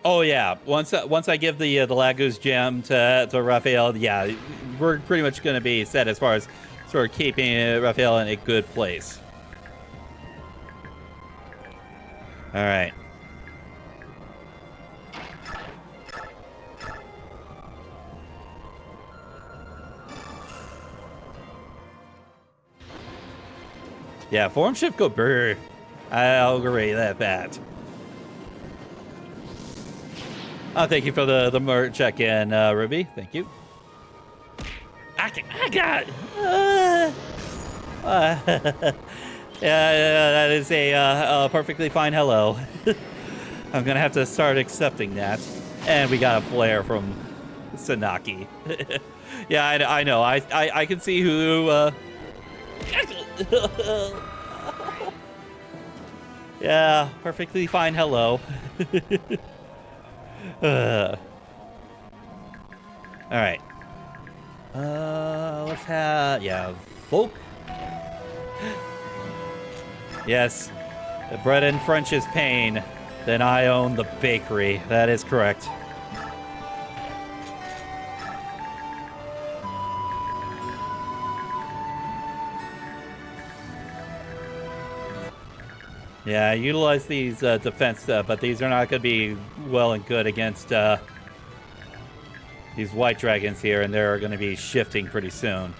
Oh yeah, once I give the Lagoos gem to Raphael, yeah, we're pretty much going to be set as far as sort of keeping Raphael in a good place. All right. Yeah, form shift go brr. I'll agree that. Oh, thank you for the merch check-in, Ruby. Thank you. I got. Yeah, that is a perfectly fine hello. I'm gonna have to start accepting that. And we got a flare from Sanaki. Yeah, I know. I can see who. Yeah, perfectly fine hello. All right. Let's have Folk. Yes, bread and French is pain. Then I own the bakery. That is correct. Yeah, I utilize these defense, but these are not going to be well and good against these white dragons here, and they're going to be shifting pretty soon.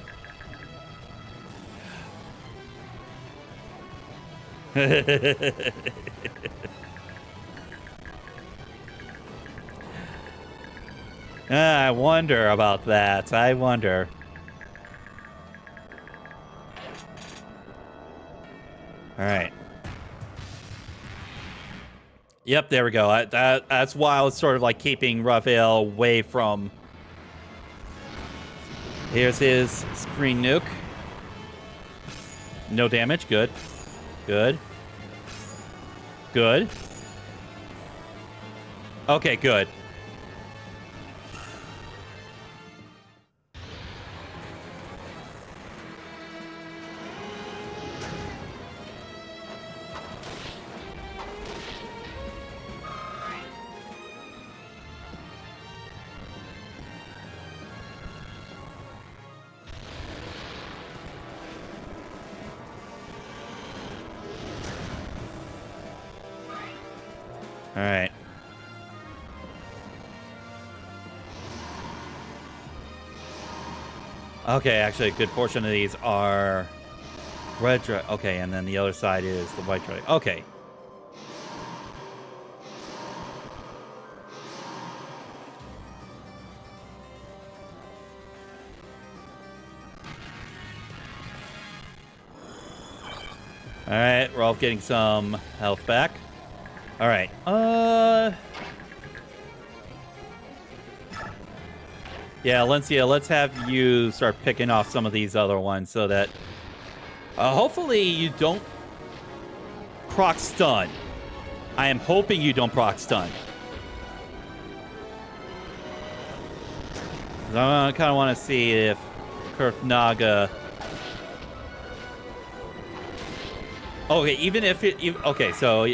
I wonder about that. I wonder. All right. Yep, there we go. That's why I was sort of like keeping Raphael away from. Here's his screen nuke. No damage. Good. Good. Good. Okay, good. All right. Okay, actually, a good portion of these are red dragon. Okay, and then the other side is the white dragon. Okay. Alright, we're all getting some health back. Alright, yeah, Alencia, let's have you start picking off some of these other ones so that hopefully you don't proc stun. I am hoping you don't proc stun. I kind of want to see if Kurthnaga... Okay, even if it... Okay, so...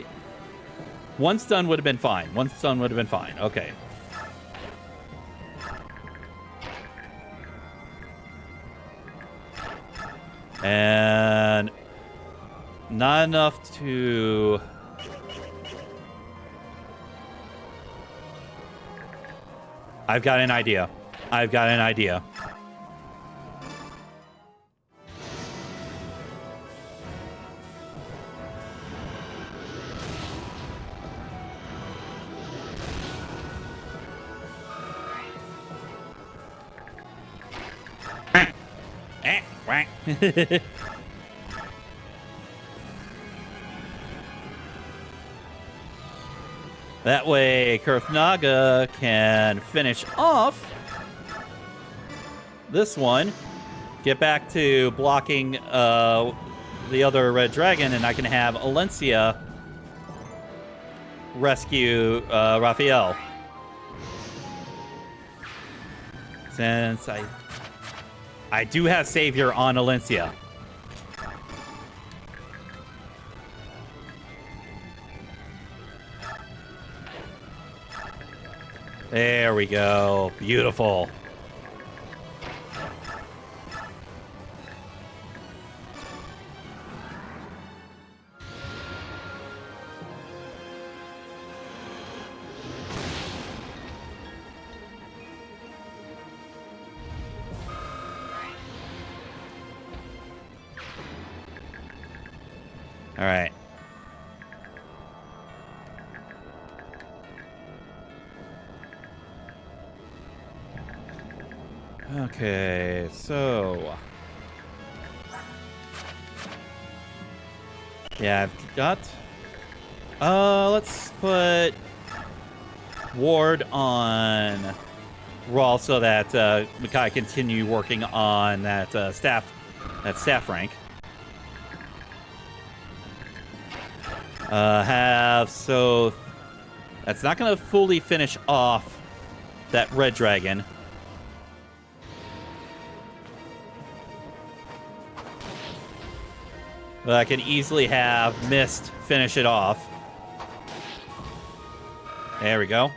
One stun would have been fine. One stun would have been fine. Okay. And... Not enough to... I've got an idea. I've got an idea. That way, Kurthnaga can finish off this one, get back to blocking the other red dragon, and I can have Alencia rescue Raphael. Since I do have Savior on Alencia. There we go. Beautiful. All right. Okay, so... Yeah, I've got... let's put... Ward on Rawl so that Makai continue working on that staff rank. So... That's not going to fully finish off that red dragon. But I can easily have Mist finish it off. There we go.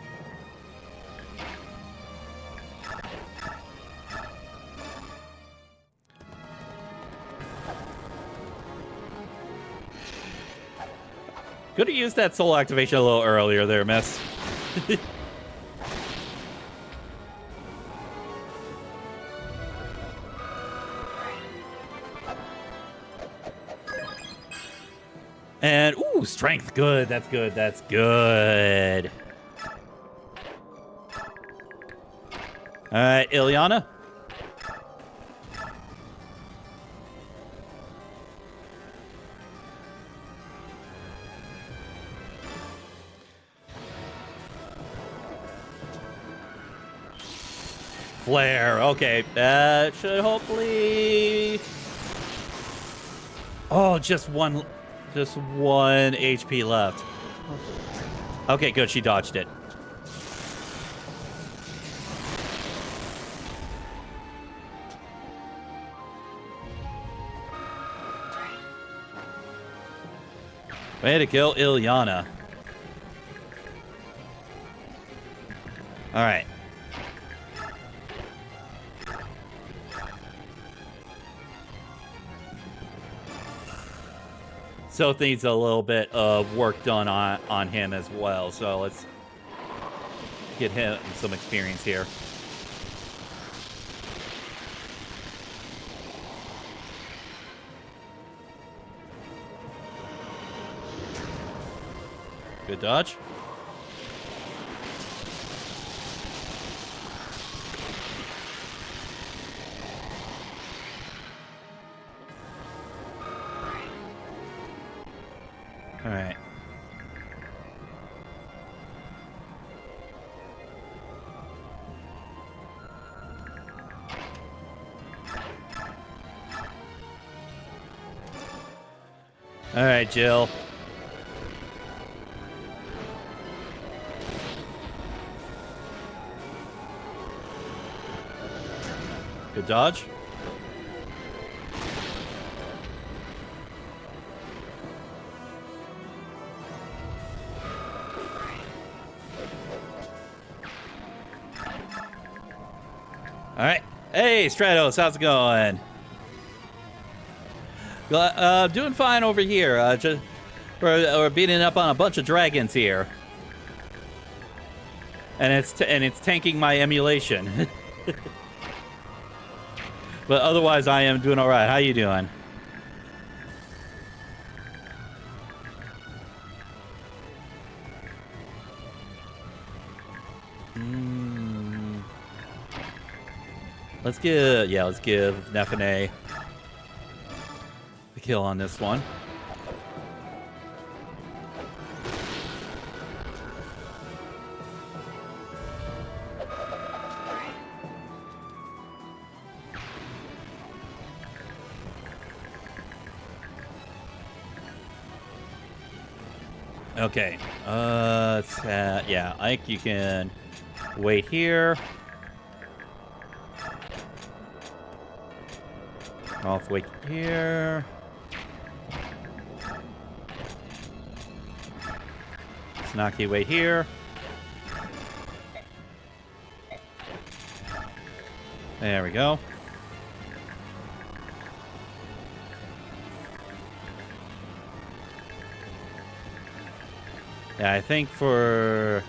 Could have used that soul activation a little earlier there, Mist. And, ooh, strength. Good. That's good. That's good. All right, Ilyana. Flare. Okay. That should hopefully... Oh, just one HP left. Okay, good. She dodged it. Way to go, Ilyana. All right. Soth needs a little bit of work done on him as well, so let's get him some experience here. Good dodge. All right. All right, Jill. Good dodge. All right. Hey, Stratos, how's it going? Doing fine over here. We're beating up on a bunch of dragons here, and it's tanking my emulation. But otherwise, I am doing all right. How you doing? Let's give Nefene the kill on this one. Okay. Yeah, Ike, you can wait here. Off, wait here. Snaki, wait here. There we go. Yeah, I think for...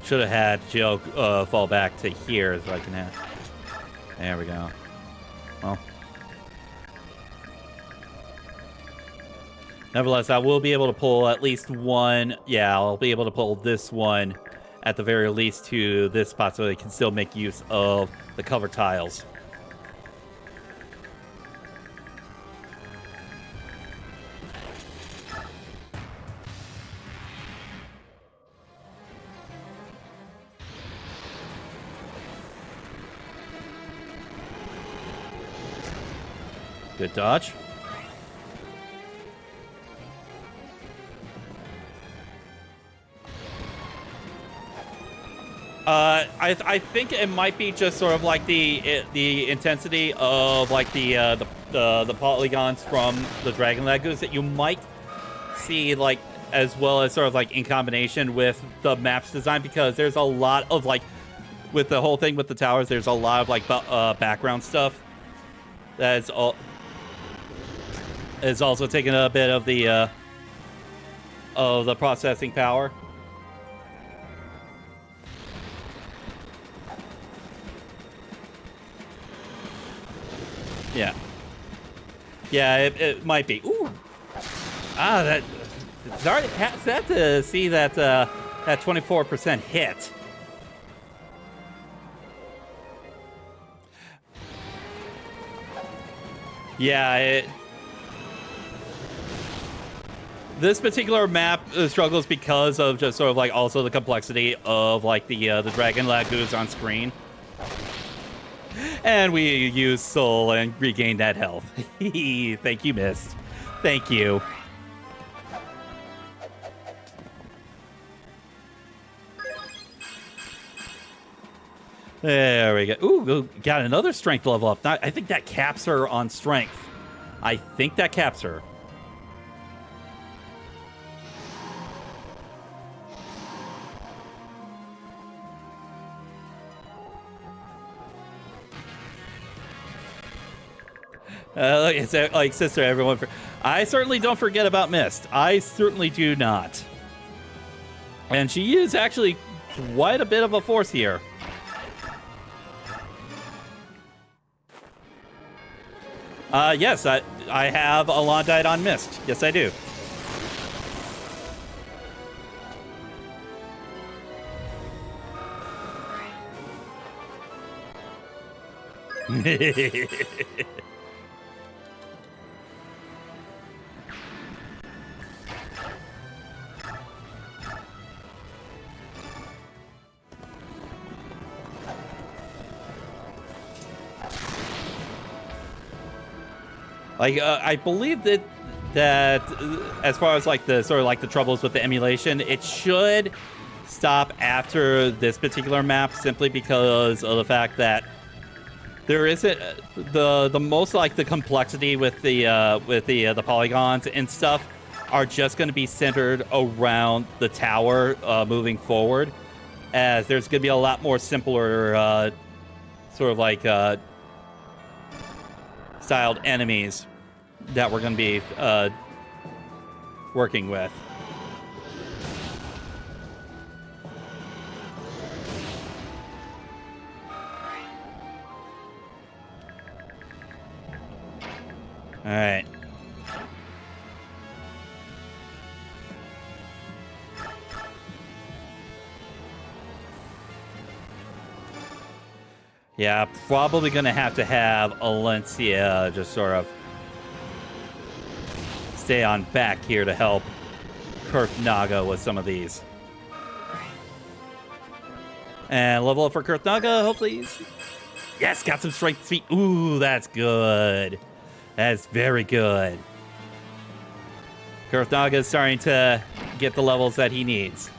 Should have had Jill fall back to here so I can have... There we go. Well. Nevertheless, I will be able to pull at least one... Yeah, I'll be able to pull this one at the very least to this spot so they can still make use of the cover tiles. Good dodge. I think it might be just sort of like the intensity of like the polygons from the Dragon Lagoons that you might see, like, as well as sort of like in combination with the map's design, because there's a lot of like with the whole thing with the towers, there's a lot of like background stuff that's all is also taking a bit of the processing power. Yeah. Yeah, it might be. Ooh. That. Sorry, sad to see that that 24% hit. Yeah, this particular map struggles because of just sort of like also the complexity of like the Dragon Lagoons on screen. And we use Soul and regain that health. Thank you, Mist. Thank you. There we go. Ooh, got another strength level up. I think that caps her on strength. I think that caps her. Like sister, everyone. I certainly don't forget about Mist. I certainly do not. And she is actually quite a bit of a force here. Yes, I have a Londite on Mist. Yes, I do. Like, I believe that as far as like the sort of like the troubles with the emulation, it should stop after this particular map simply because of the fact that there isn't the most like the complexity with the polygons and stuff are just going to be centered around the tower moving forward, as there's going to be a lot more simpler sort of like styled enemies that we're going to be working with. All right. Yeah, probably going to have Alencia just sort of stay on back here to help Kirk Naga with some of these. And level up for Kirk Naga, hopefully. Yes, got some strength speed. Ooh, that's good. That's very good. Kirk Naga is starting to get the levels that he needs.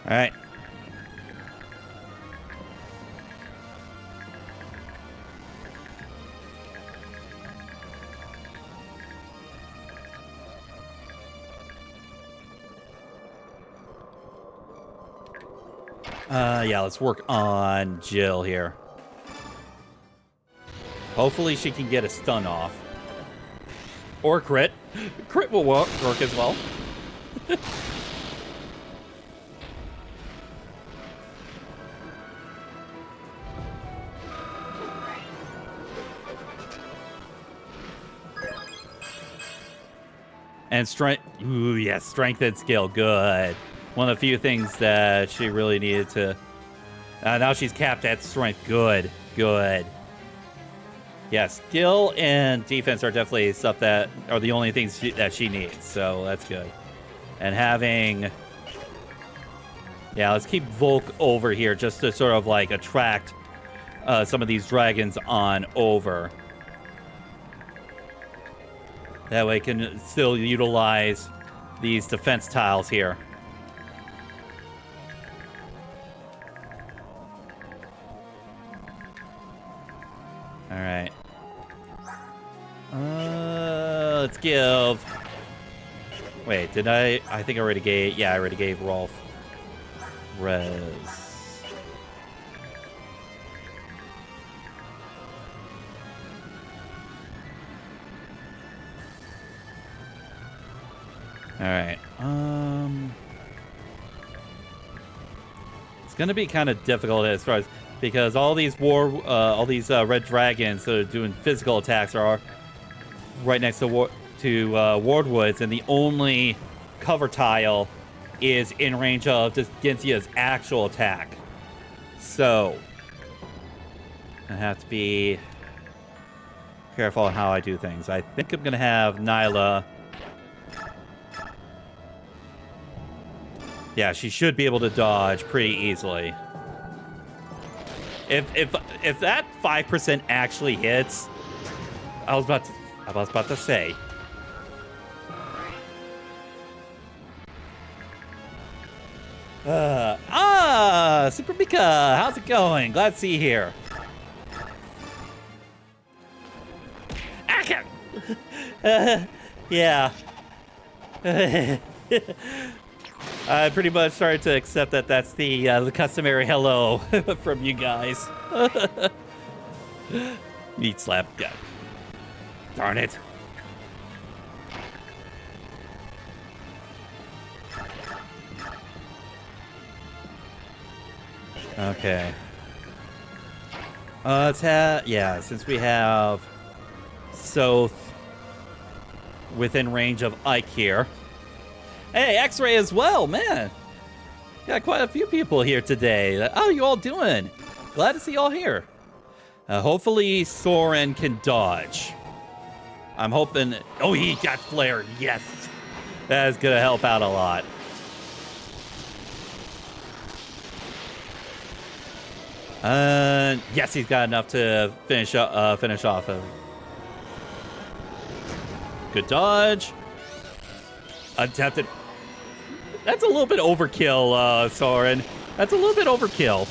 All right. Yeah, let's work on Jill here. Hopefully she can get a stun off. Or crit. Crit will work as well. And strength. Ooh, yes, strength and skill. Good. One of the few things that she really needed to. Now she's capped at strength. Good. Good. Yeah, skill and defense are definitely stuff that are the only things that she needs. So that's good. And having. Yeah, let's keep Volk over here just to sort of like attract some of these dragons on over. That way, can still utilize these defense tiles here. All right. Let's give. Wait, did I? I think I already gave. Yeah, I already gave Rolf res. All right. It's gonna be kind of difficult as far as because all these red dragons that are doing physical attacks are right next to Wardwoods, and the only cover tile is in range of just Genzia's actual attack. So I have to be careful on how I do things. I think I'm gonna have Nyla. Yeah, she should be able to dodge pretty easily. If that 5% actually hits, I was about to say. Super Mika, how's it going? Glad to see you here. Yeah. I pretty much started to accept that that's the customary hello from you guys. Meat slap. God. Darn it. Okay. Let's have... Yeah, since we have Soth within range of Ike here. Hey, X-Ray as well, man. Got quite a few people here today. How you all doing? Glad to see you all here. Hopefully Soren can dodge. I'm hoping... Oh, he got flared. Yes. That is going to help out a lot. Yes, he's got enough to finish off. Good dodge. Attempted. That's a little bit overkill, Soren. That's a little bit overkill.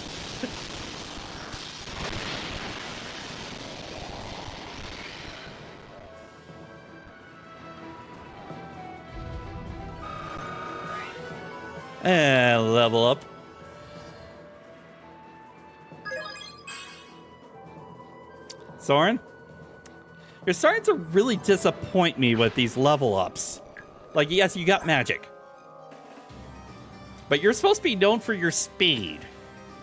And level up. Soren, you're starting to really disappoint me with these level ups. Like, yes, you got magic, but you're supposed to be known for your speed.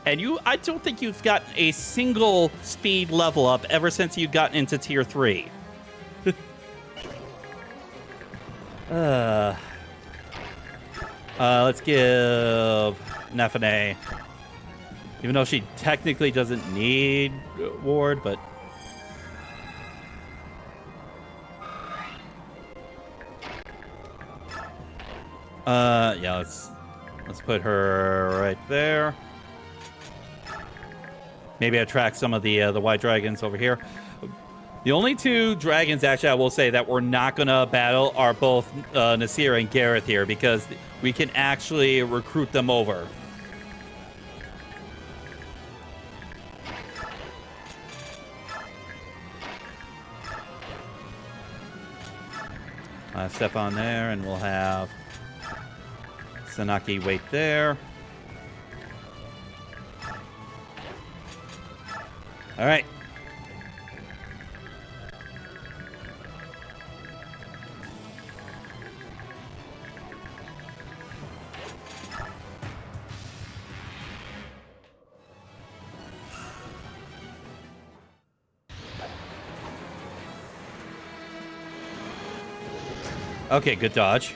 And I don't think you've gotten a single speed level up ever since you've gotten into tier 3. Let's give Nefane, even though she technically doesn't need ward, but... Yeah, let's put her right there. Maybe attract some of the white dragons over here. The only two dragons, actually, I will say, that we're not going to battle are both Nasir and Gareth here, because we can actually recruit them over. Stefan there, and we'll have Sanaki wait there. All right. Okay, good dodge.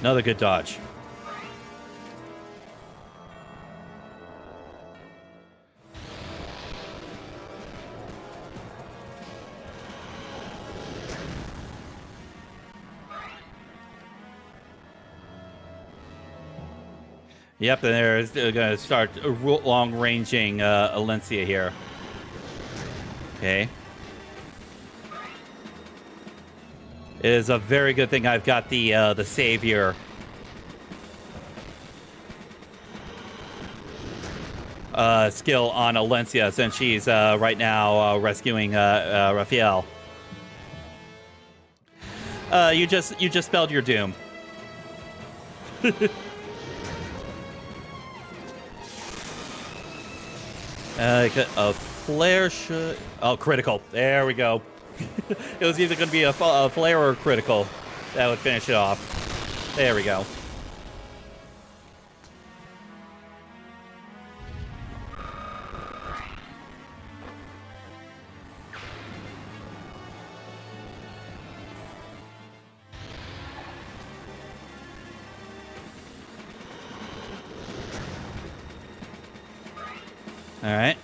Another good dodge. Yep, and they're going to start long-ranging Alencia here. Okay. It is a very good thing I've got the Savior. Skill on Alencia, since she's right now rescuing Raphael. You just spelled your doom. A flare should... Oh, critical. There we go. It was either going to be a flare or a critical. That would finish it off. There we go. All right.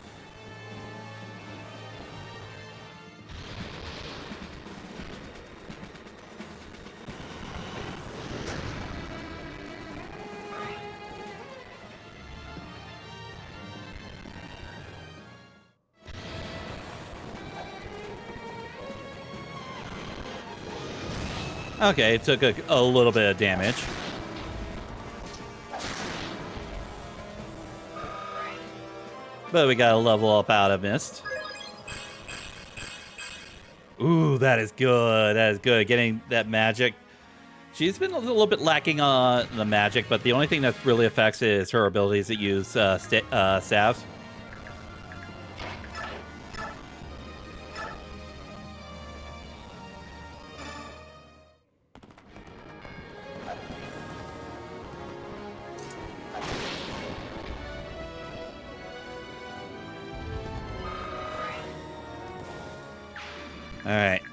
Okay, it took a little bit of damage. But we got a level up out of Mist. Ooh, that is good. That is good. Getting that magic. She's been a little bit lacking on the magic, but the only thing that really affects it is her abilities to use staves. Alright.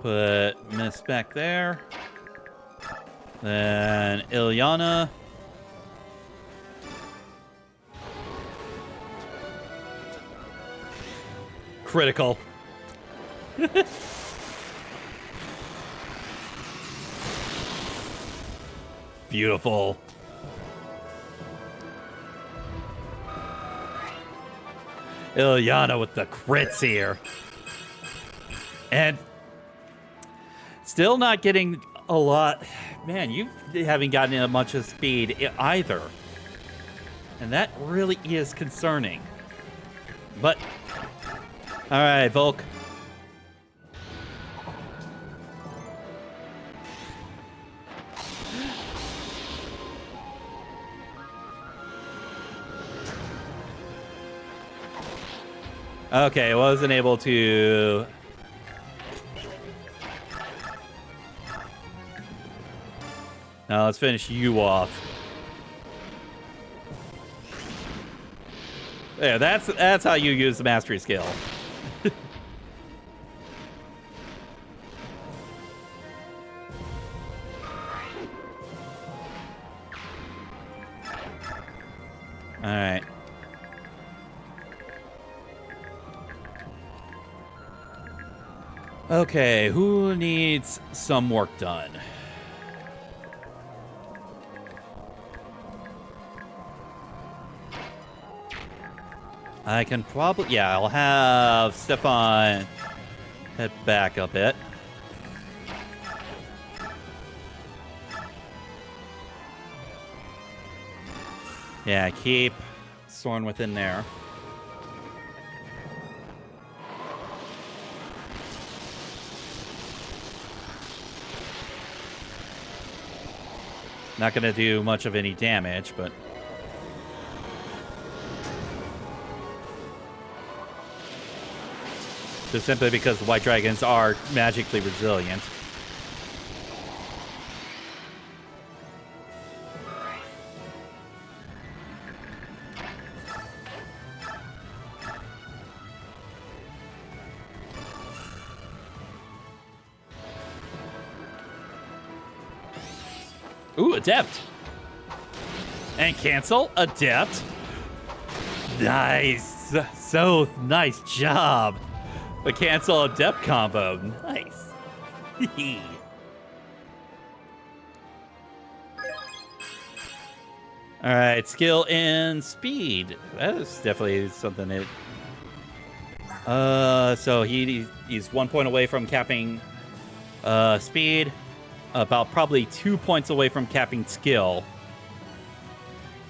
Put Miss back there. Then Ilyana. Critical. Beautiful. Ilyana with the crits here. And still not getting a lot. Man, you haven't gotten much of speed either. And that really is concerning. But, alright, Volk. Okay, wasn't able to... Now let's finish you off. Yeah, that's how you use the mastery skill. All right. Okay, who needs some work done? I can probably... Yeah, I'll have Stefan head back a bit. Yeah, keep Soren within there. Not going to do much of any damage, but... Just simply because the white dragons are magically resilient. Ooh, Adept. And cancel. Adept. Nice. So nice job. The cancel Adept combo. Nice. Alright, skill and speed. That is definitely something that... so he's 1 point away from capping speed. About probably 2 points away from capping skill.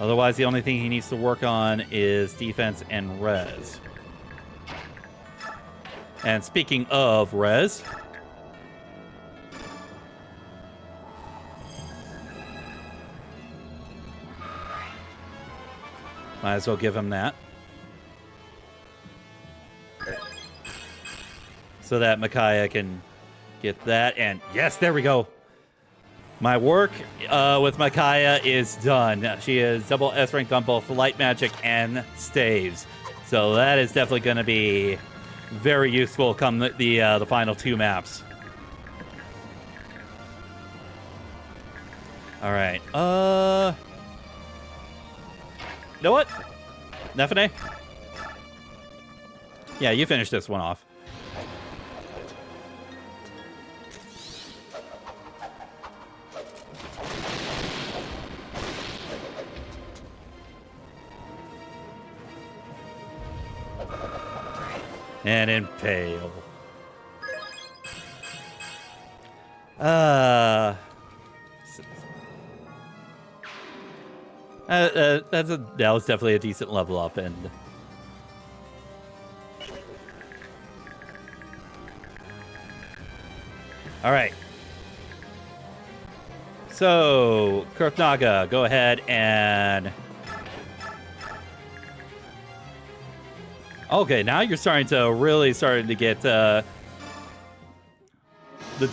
Otherwise, the only thing he needs to work on is defense and res. And speaking of res... Might as well give him that. So that Micaiah can get that. And yes, there we go. My work with Micaiah is done. She is double S rank on both light magic and staves. So that is definitely going to be very useful come the final 2 maps. All right. You know what? Nefene? Yeah, you finish this one off. And impale. That was definitely a decent level up, and all right. So Kurthnaga, go ahead and okay. Now you're starting to get the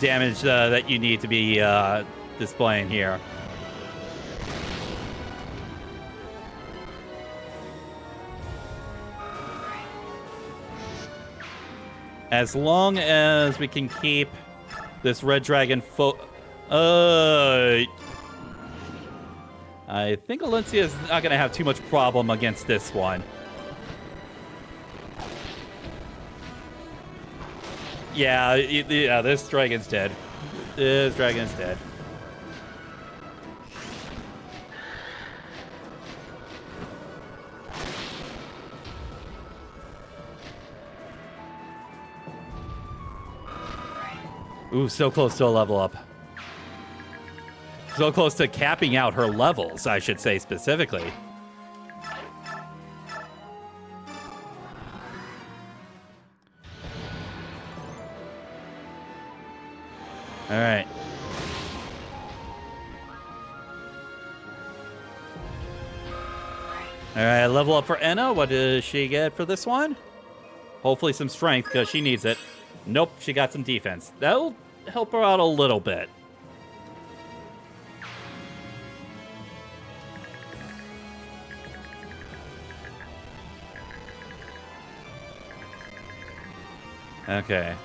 damage that you need to be displaying here. As long as we can keep this red dragon I think Valencia is not going to have too much problem against this one. Yeah, this dragon's dead. This dragon's dead. Ooh, so close to a level up. So close to capping out her levels, I should say specifically. All right. All right, level up for Enna. What does she get for this one? Hopefully some strength, because she needs it. Nope, she got some defense. That'll help her out a little bit. Okay.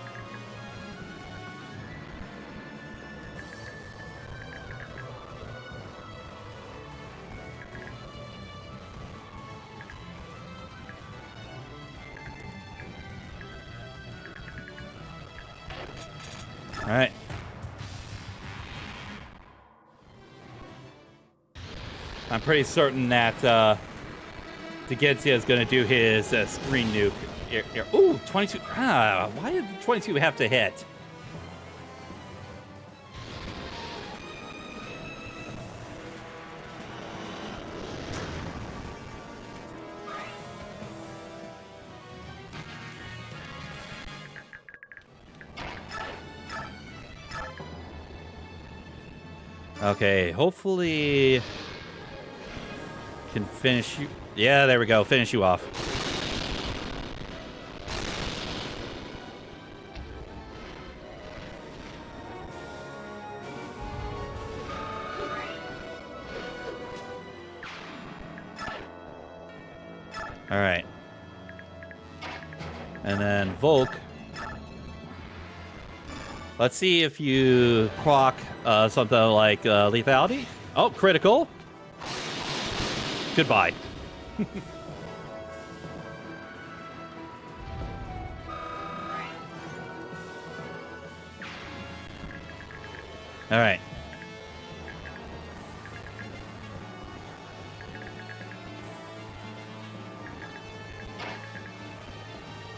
All right. I'm pretty certain that Degenzia is going to do his screen nuke. Ooh, 22. Why did 22 have to hit? Okay, hopefully can finish you. Yeah, there we go. Finish you off. All right. And then Volk. Let's see if you proc something like lethality. Oh, critical. Goodbye. All right.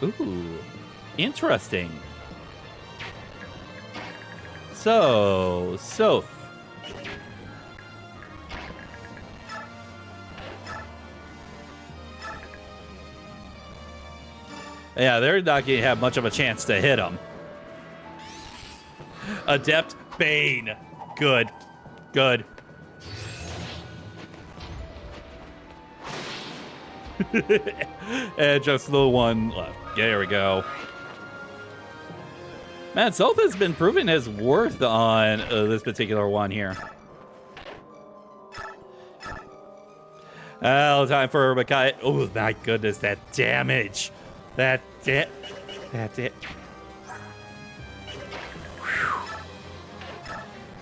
Ooh, interesting. So. Yeah, they're not going to have much of a chance to hit him. Adept Bane. Good. Good. And just the one left. There we go. Man, Soph has been proving his worth on this particular one here. Oh, time for Makai. Oh, my goodness, that damage. That's it.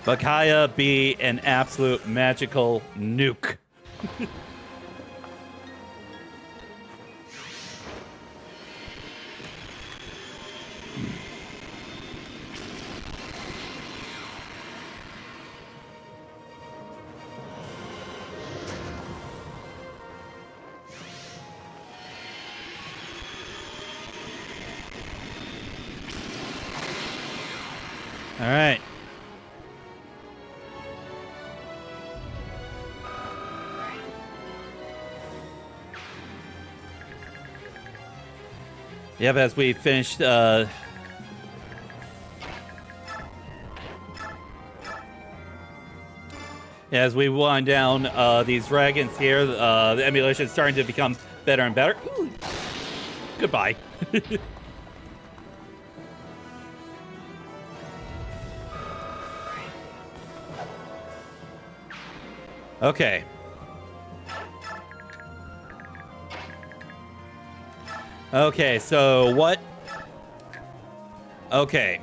Bakaya be an absolute magical nuke. All right. Yep, as we finished as we wind down these dragons here, the emulation is starting to become better and better. Ooh. Goodbye. Okay. Okay, so what Okay.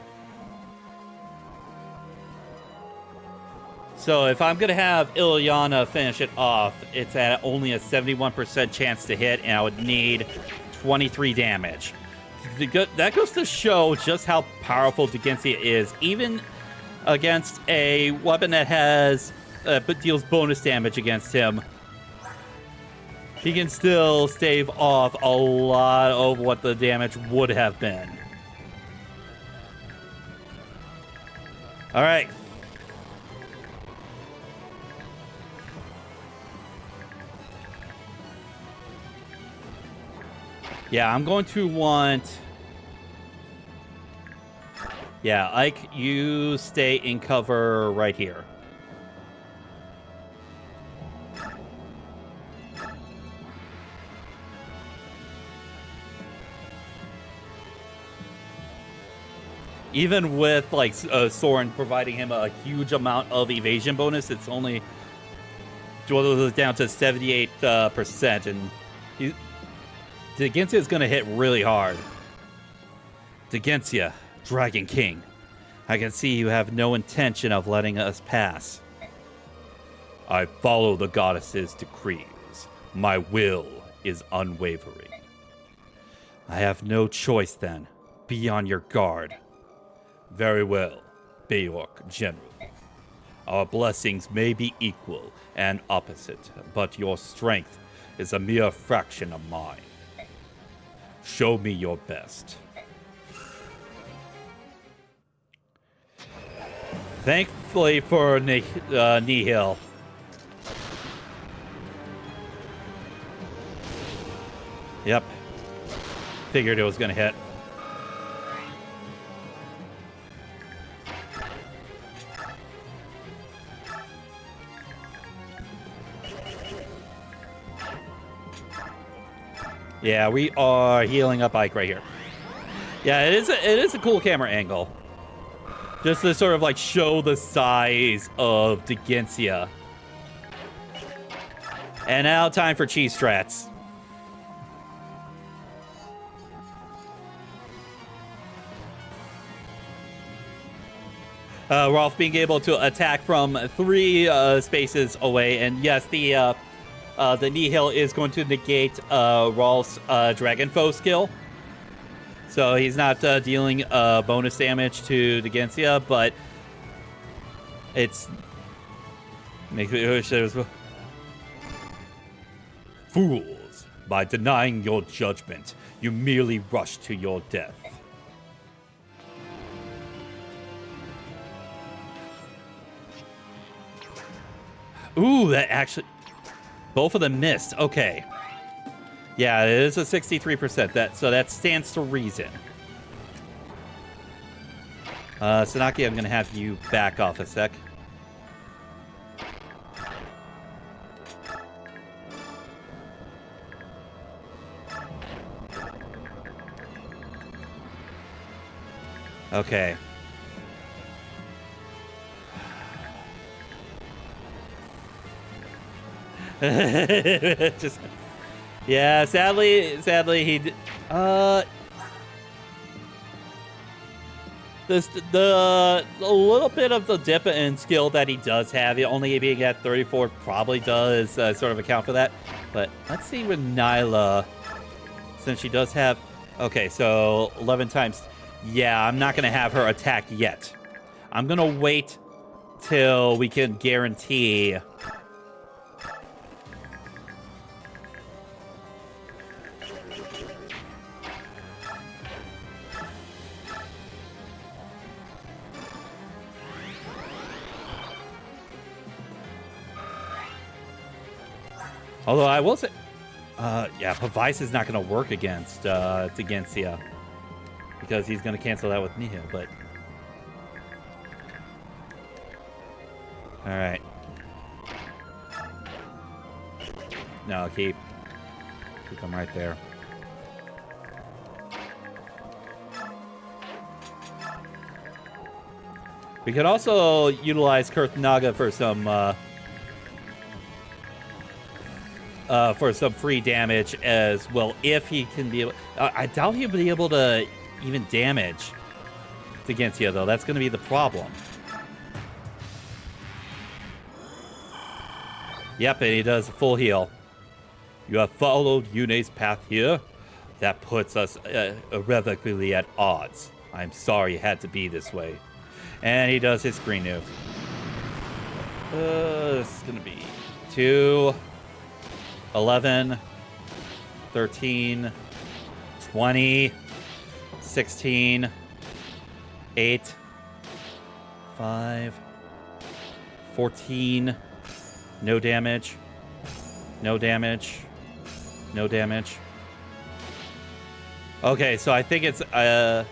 So if I'm going to have Ilyana finish it off, it's at only a 71% chance to hit, and I would need 23 damage. That goes to show just how powerful Degencia is, even against a weapon that has but deals bonus damage against him. He can still stave off a lot of what the damage would have been. All right. Yeah, I'm going to want... Yeah, Ike, you stay in cover right here. Even with, like, Soren providing him a huge amount of evasion bonus, it's only dwindles down to 78%, and Degencia is going to hit really hard. Degencia, Dragon King, I can see you have no intention of letting us pass. I follow the goddess's decrees. My will is unwavering. I have no choice then. Be on your guard. Very well, Beork General. Our blessings may be equal and opposite, but your strength is a mere fraction of mine. Show me your best. Thankfully for Nihil. Yep. Figured it was going to hit. Yeah, we are healing up Ike right here. Yeah, it is a cool camera angle. Just to sort of like show the size of Degencia. And now time for cheese strats. Rolf being able to attack from 3 spaces away, and yes, the Nihil is going to negate Rolf's Dragon Foe skill. So he's not dealing bonus damage to Degencia, but it's... Fools! By denying your judgment, you merely rush to your death. Ooh, that actually... Both of them missed. Okay. Yeah, it is a 63%. So that stands to reason. Sanaki, I'm going to have you back off a sec. Okay. Just, yeah. Sadly, he. The little bit of the dip in skill that he does have, only being at 34, probably does sort of account for that. But let's see with Nyla, since she does have. Okay, so 11 times. Yeah, I'm not gonna have her attack yet. I'm gonna wait till we can guarantee. Although I will say, yeah, Pavice is not going to work against Degencia because he's going to cancel that with Nihil. But all right, no, keep him right there. We could also utilize Kurthnaga for some free damage as well, if he can be able... I doubt he'll be able to even damage Digensia, though. That's going to be the problem. Yep, and he does a full heal. You have followed Yune's path here. That puts us irrevocably at odds. I'm sorry it had to be this way. And he does his green nuke. This is going to be 2, 11, 13, 20, 16, 8, 5, 14. No damage. No damage. No damage. Okay, so I think it's, oh.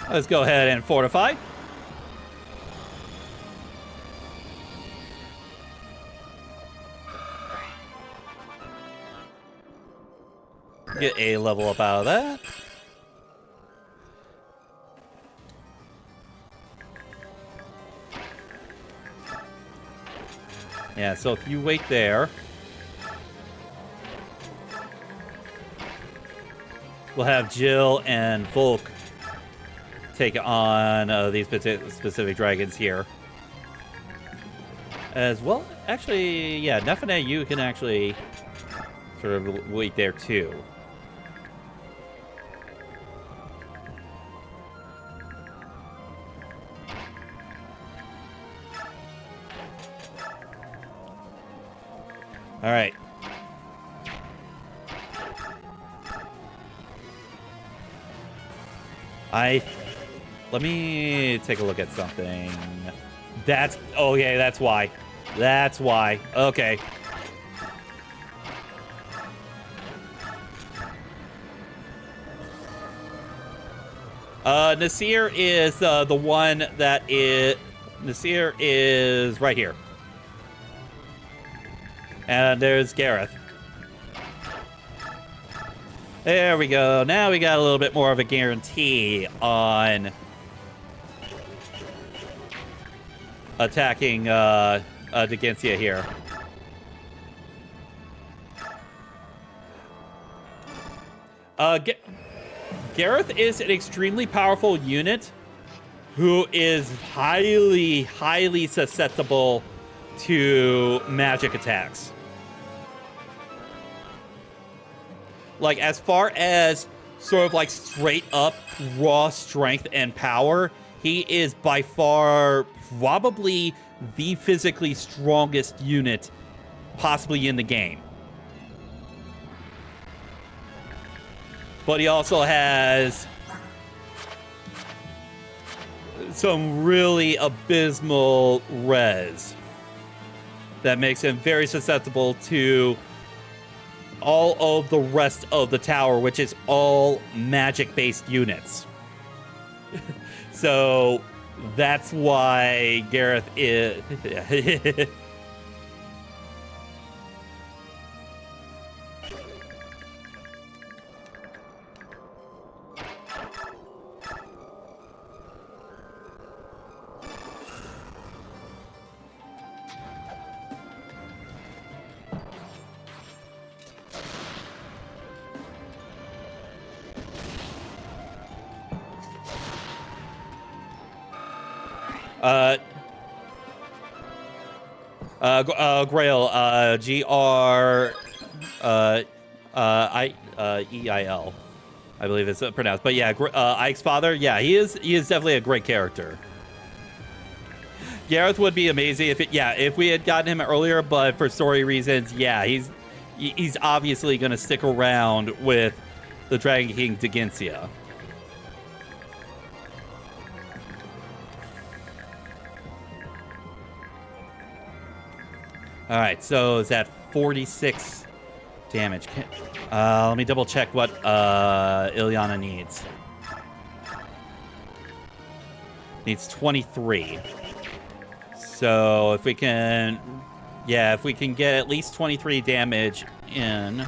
Let's go ahead and fortify. Get a level up out of that. Yeah, so if you wait there, we'll have Jill and Volk take on these specific dragons here. As well, actually, yeah, Nefene, you can actually sort of wait there too. All right. Let me take a look at something. That's, oh yeah, that's why. That's why. Okay. Nasir is the one that is, Nasir is right here. And there's Gareth. There we go. Now we got a little bit more of a guarantee on attacking Digensia here. Gareth is an extremely powerful unit who is highly susceptible to magic attacks. Like, as far as sort of like straight up raw strength and power, he is by far probably the physically strongest unit possibly in the game. But he also has some really abysmal res that makes him very susceptible to all of the rest of the tower, which is all magic-based units. So that's why Gareth is... Grail, G-R-E-I-L, I believe it's pronounced. But yeah, Ike's father, yeah, he is definitely a great character. Gareth would be amazing if we had gotten him earlier, but for story reasons, yeah, he's obviously going to stick around with the Dragon King Digensia. All right, so is that 46 damage? Let me double check what Ilyana needs. Needs 23. So if we can Yeah, if we can get at least 23 damage in.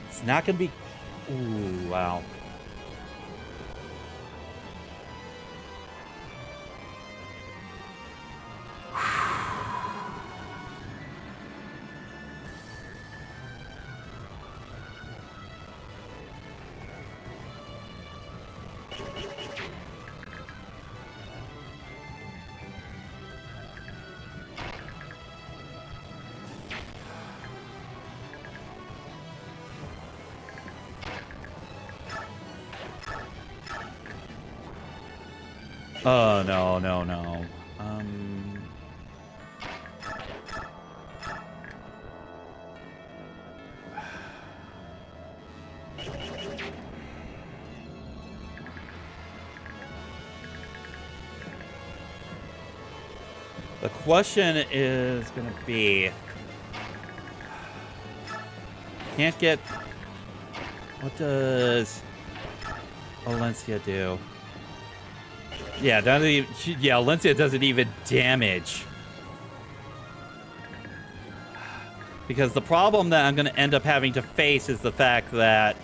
It's not going to be... Ooh, wow. Oh, no, no, no. The question is going to be... Can't get... What does Valencia do? Yeah, doesn't even, yeah, Valencia doesn't even damage. Because the problem that I'm going to end up having to face is the fact that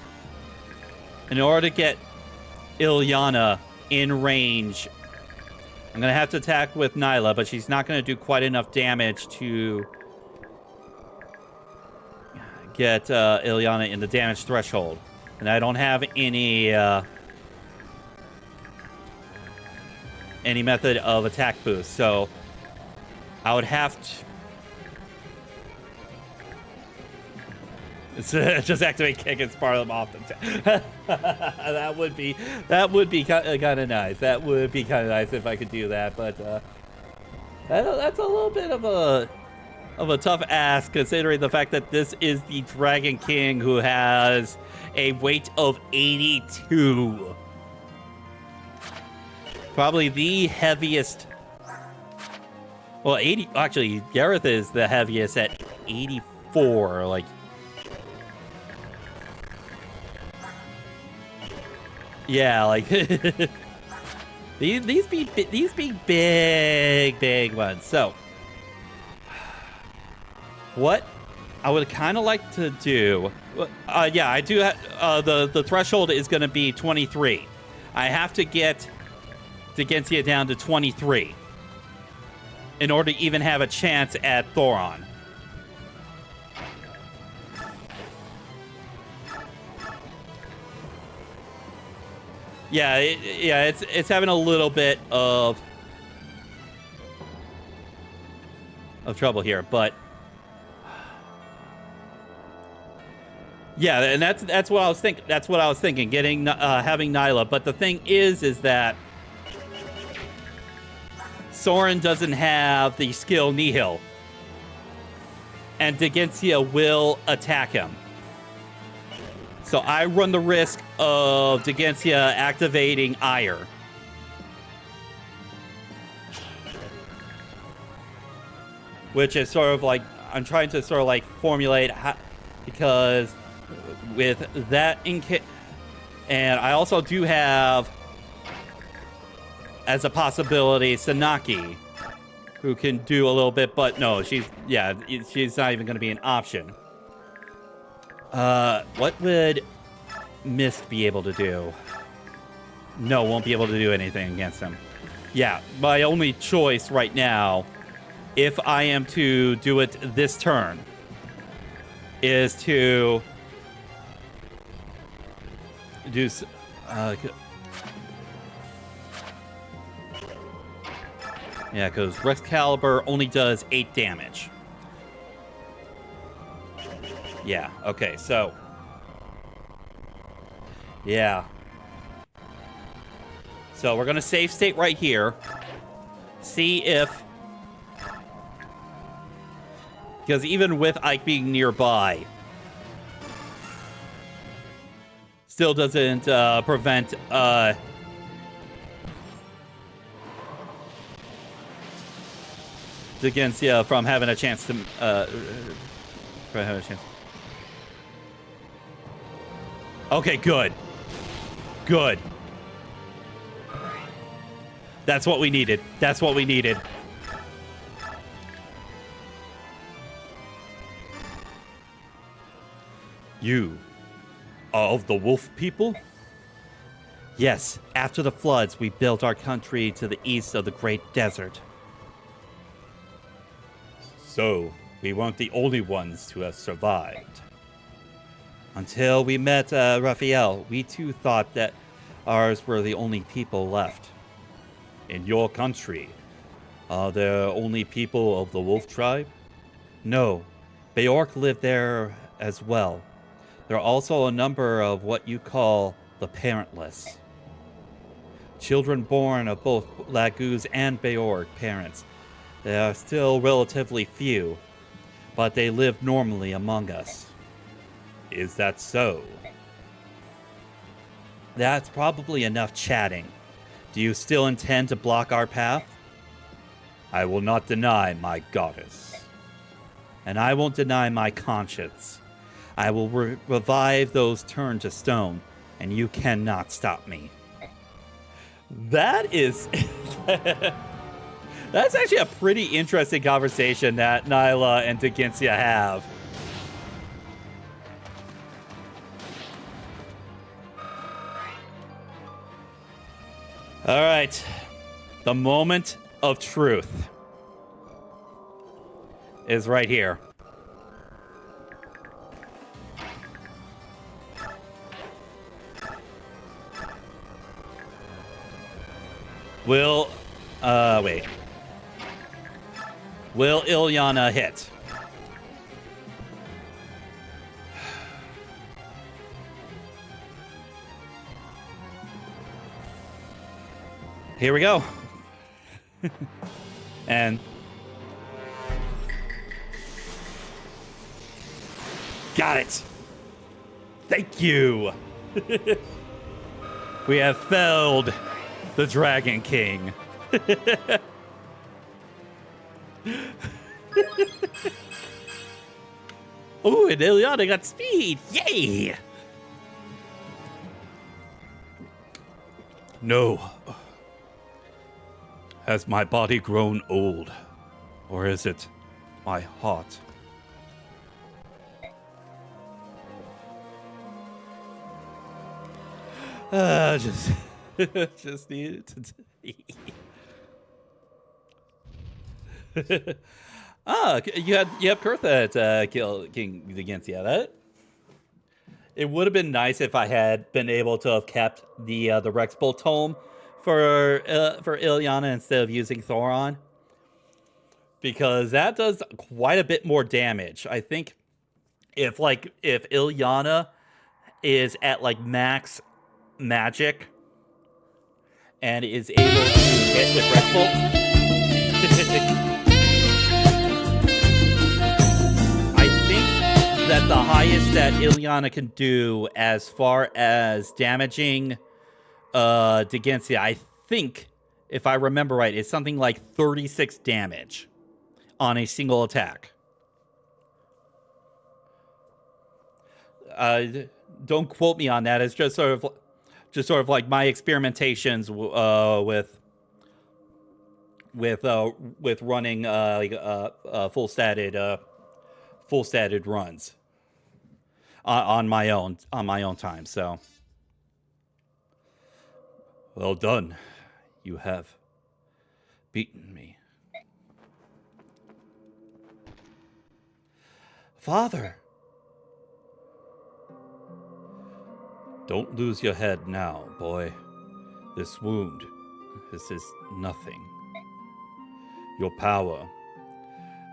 in order to get Ilyana in range, I'm going to have to attack with Nyla, but she's not going to do quite enough damage to get Ilyana in the damage threshold. And I don't have any method of attack boost, so I would have to just activate kick and spar them off the that would be kind of nice. That would be kind of nice if I could do that, but that's a little bit of a tough ask considering the fact that this is the Dragon King who has a weight of 82. Probably the heaviest. Well, 80. Actually, Gareth is the heaviest at 84. Like, yeah, like these be big ones. So, what I would kind of like to do. Yeah, I do. The threshold is going to be 23. I have to get Degenzia down to 23 in order to even have a chance at Thoron. Yeah, it's having a little bit of trouble here, but yeah, and that's what I was thinking. That's what I was thinking, getting having Nyla. But the thing is that Soren doesn't have the skill Nihil, and Degenzia will attack him. So I run the risk of Degenzia activating Ire. Which is sort of like, I'm trying to sort of like formulate how, because with that and I also do have as a possibility Sanaki, who can do a little bit, but no, she's not even going to be an option. What would Mist be able to do? No, won't be able to do anything against him. Yeah, my only choice right now, if I am to do it this turn, is to do yeah, because Rexcalibur only does 8 damage. Yeah, okay, so yeah. So we're gonna save state right here. See if, because even with Ike being nearby, still doesn't prevent Degenzia from having a chance to Okay, good. Good. That's what we needed. That's what we needed. You are of the wolf people? Yes, after the floods, we built our country to the east of the Great Desert. So, we weren't the only ones to have survived. Until we met Raphael, we too thought that ours were the only people left. In your country, are there only people of the wolf tribe? No, Beork lived there as well. There are also a number of what you call the parentless. Children born of both Laguz and Beork parents. They are still relatively few, but they live normally among us. Is that so? That's probably enough chatting. Do you still intend to block our path? I will not deny my goddess. And I won't deny my conscience. I will revive those turned to stone, and you cannot stop me. That is... That's actually a pretty interesting conversation that Nyla and Deginsia have. All right. The moment of truth is right here. Will Ilyana hit? Here we go. And got it. Thank you. We have felled the Dragon King. Ooh, and Ilyana got speed. Yay! No. Has my body grown old? Or is it my heart? Just needed to... you have Kurtha at kill King against that. It would have been nice if I had been able to have kept the Rex Bolt tome for Ilyana instead of using Thoron, because that does quite a bit more damage. I think if Ilyana is at like max magic and is able to hit with Rex Bolt. I think that the highest that Ilyana can do as far as damaging Degensia, I think, if I remember right, is something like 36 damage on a single attack. Don't quote me on that. It's just sort of like my experimentations with running full statted runs on my own time. So well done. You have beaten me. Father. Don't lose your head now, boy. This wound, this is nothing. Your power.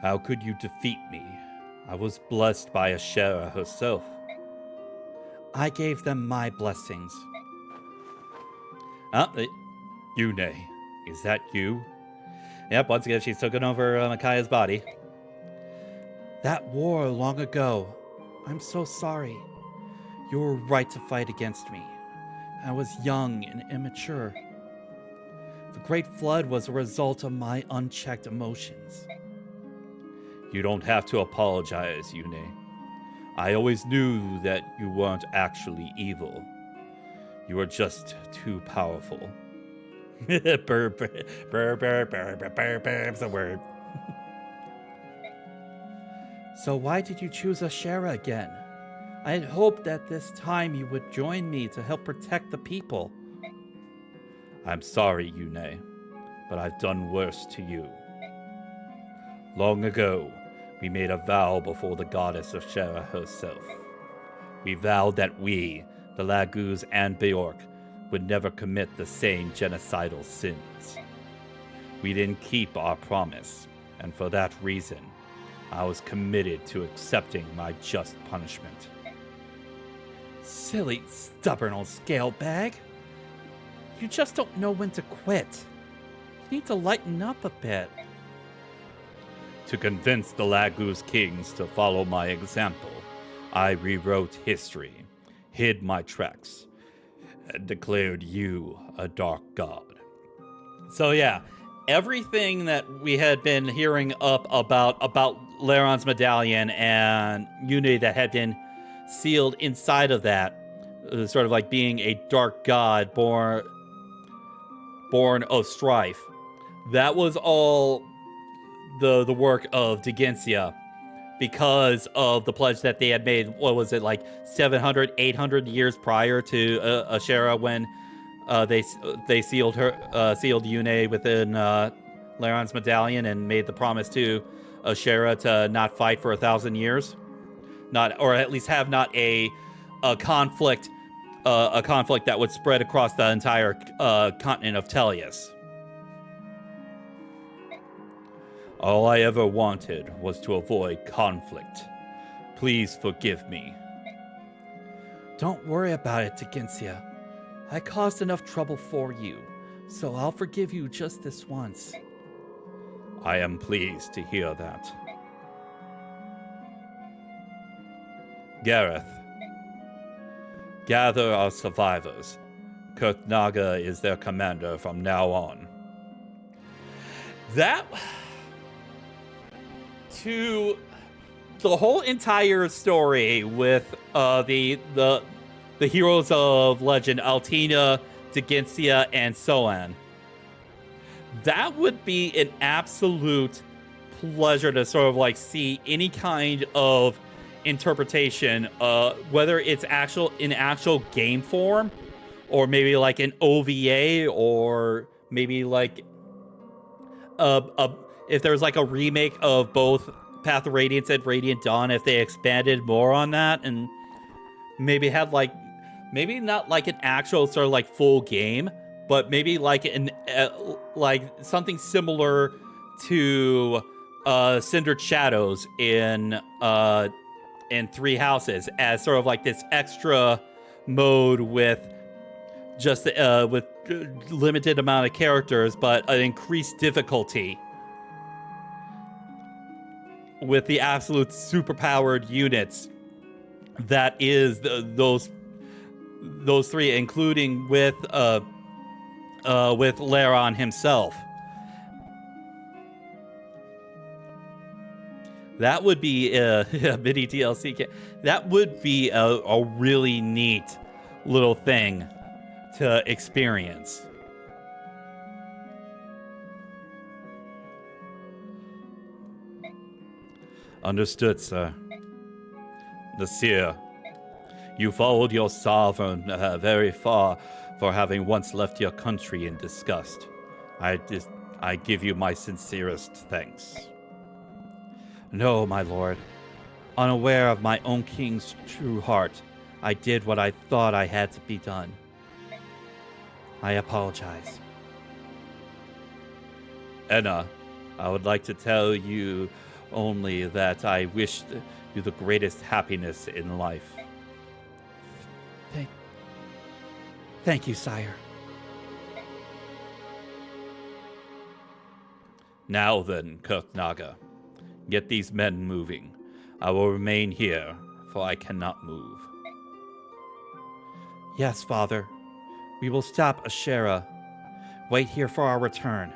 How could you defeat me? I was blessed by Ashera herself. I gave them my blessings. Yune, is that you? Yep, once again, she's taken over Micaiah's body. That war long ago. I'm so sorry. You were right to fight against me. I was young and immature. The Great Flood was a result of my unchecked emotions. You don't have to apologize, Yune. I always knew that you weren't actually evil. You were just too powerful. Burr, burr, burr, burr, burr, burr, burr, it's a word. So why did you choose Ashera again? I had hoped that this time you would join me to help protect the people. I'm sorry, Yune, but I've done worse to you. Long ago, we made a vow before the goddess Ashera herself. We vowed that we, the Lagus and Bjork, would never commit the same genocidal sins. We didn't keep our promise, and for that reason, I was committed to accepting my just punishment. Silly, stubborn old scale bag. You just don't know when to quit. You need to lighten up a bit. To convince the Lagus kings to follow my example, I rewrote history, hid my tracks, and declared you a dark god. So yeah, everything that we had been hearing up about Laron's medallion and Yune that had been sealed inside of that, sort of like being a dark god born of strife, that was all the work of Digensia, because of the pledge that they had made. What was it, like 700, 800 years prior to Ashera, when they sealed Yune within Laron's medallion and made the promise to Ashera to not fight for 1,000 years, or at least have not a conflict that would spread across the entire continent of Tellius. All I ever wanted was to avoid conflict. Please forgive me. Don't worry about it, Digensia. I caused enough trouble for you, so I'll forgive you just this once. I am pleased to hear that. Gareth, gather our survivors. Kurtnaga is their commander from now on. That... to the whole entire story with the heroes of legend, Altina, Digensia, and so on. That would be an absolute pleasure to sort of like see any kind of interpretation, whether it's in actual game form, or maybe like an OVA, or maybe like if there's like a remake of both Path of Radiance and Radiant Dawn, if they expanded more on that and maybe had like, maybe not like an actual sort of like full game, but maybe like like something similar to Cindered Shadows in Three Houses, as sort of like this extra mode with just with limited amount of characters, but an increased difficulty with the absolute superpowered units that is those three, including with Laron himself. That would be a mini DLC. That would be a really neat little thing to experience. Understood, sir. Nasir, you followed your sovereign very far for having once left your country in disgust. I give you my sincerest thanks. No, my lord. Unaware of my own king's true heart, I did what I thought I had to be done. I apologize. Enna, I would like to tell you only that I wish you the greatest happiness in life. Thank you, sire. Now then, Kurtnaga, get these men moving. I will remain here, for I cannot move. Yes, father. We will stop Ashera. Wait here for our return.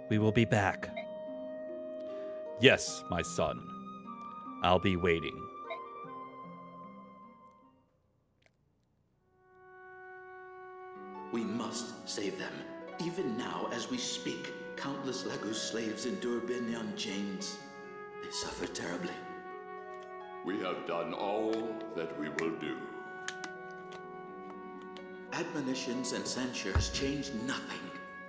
We will be back. Yes, my son. I'll be waiting. We must save them. Even now, as we speak, countless Lagus slaves endure Binyan chains. They suffer terribly. We have done all that we will do. Admonitions and censures change nothing.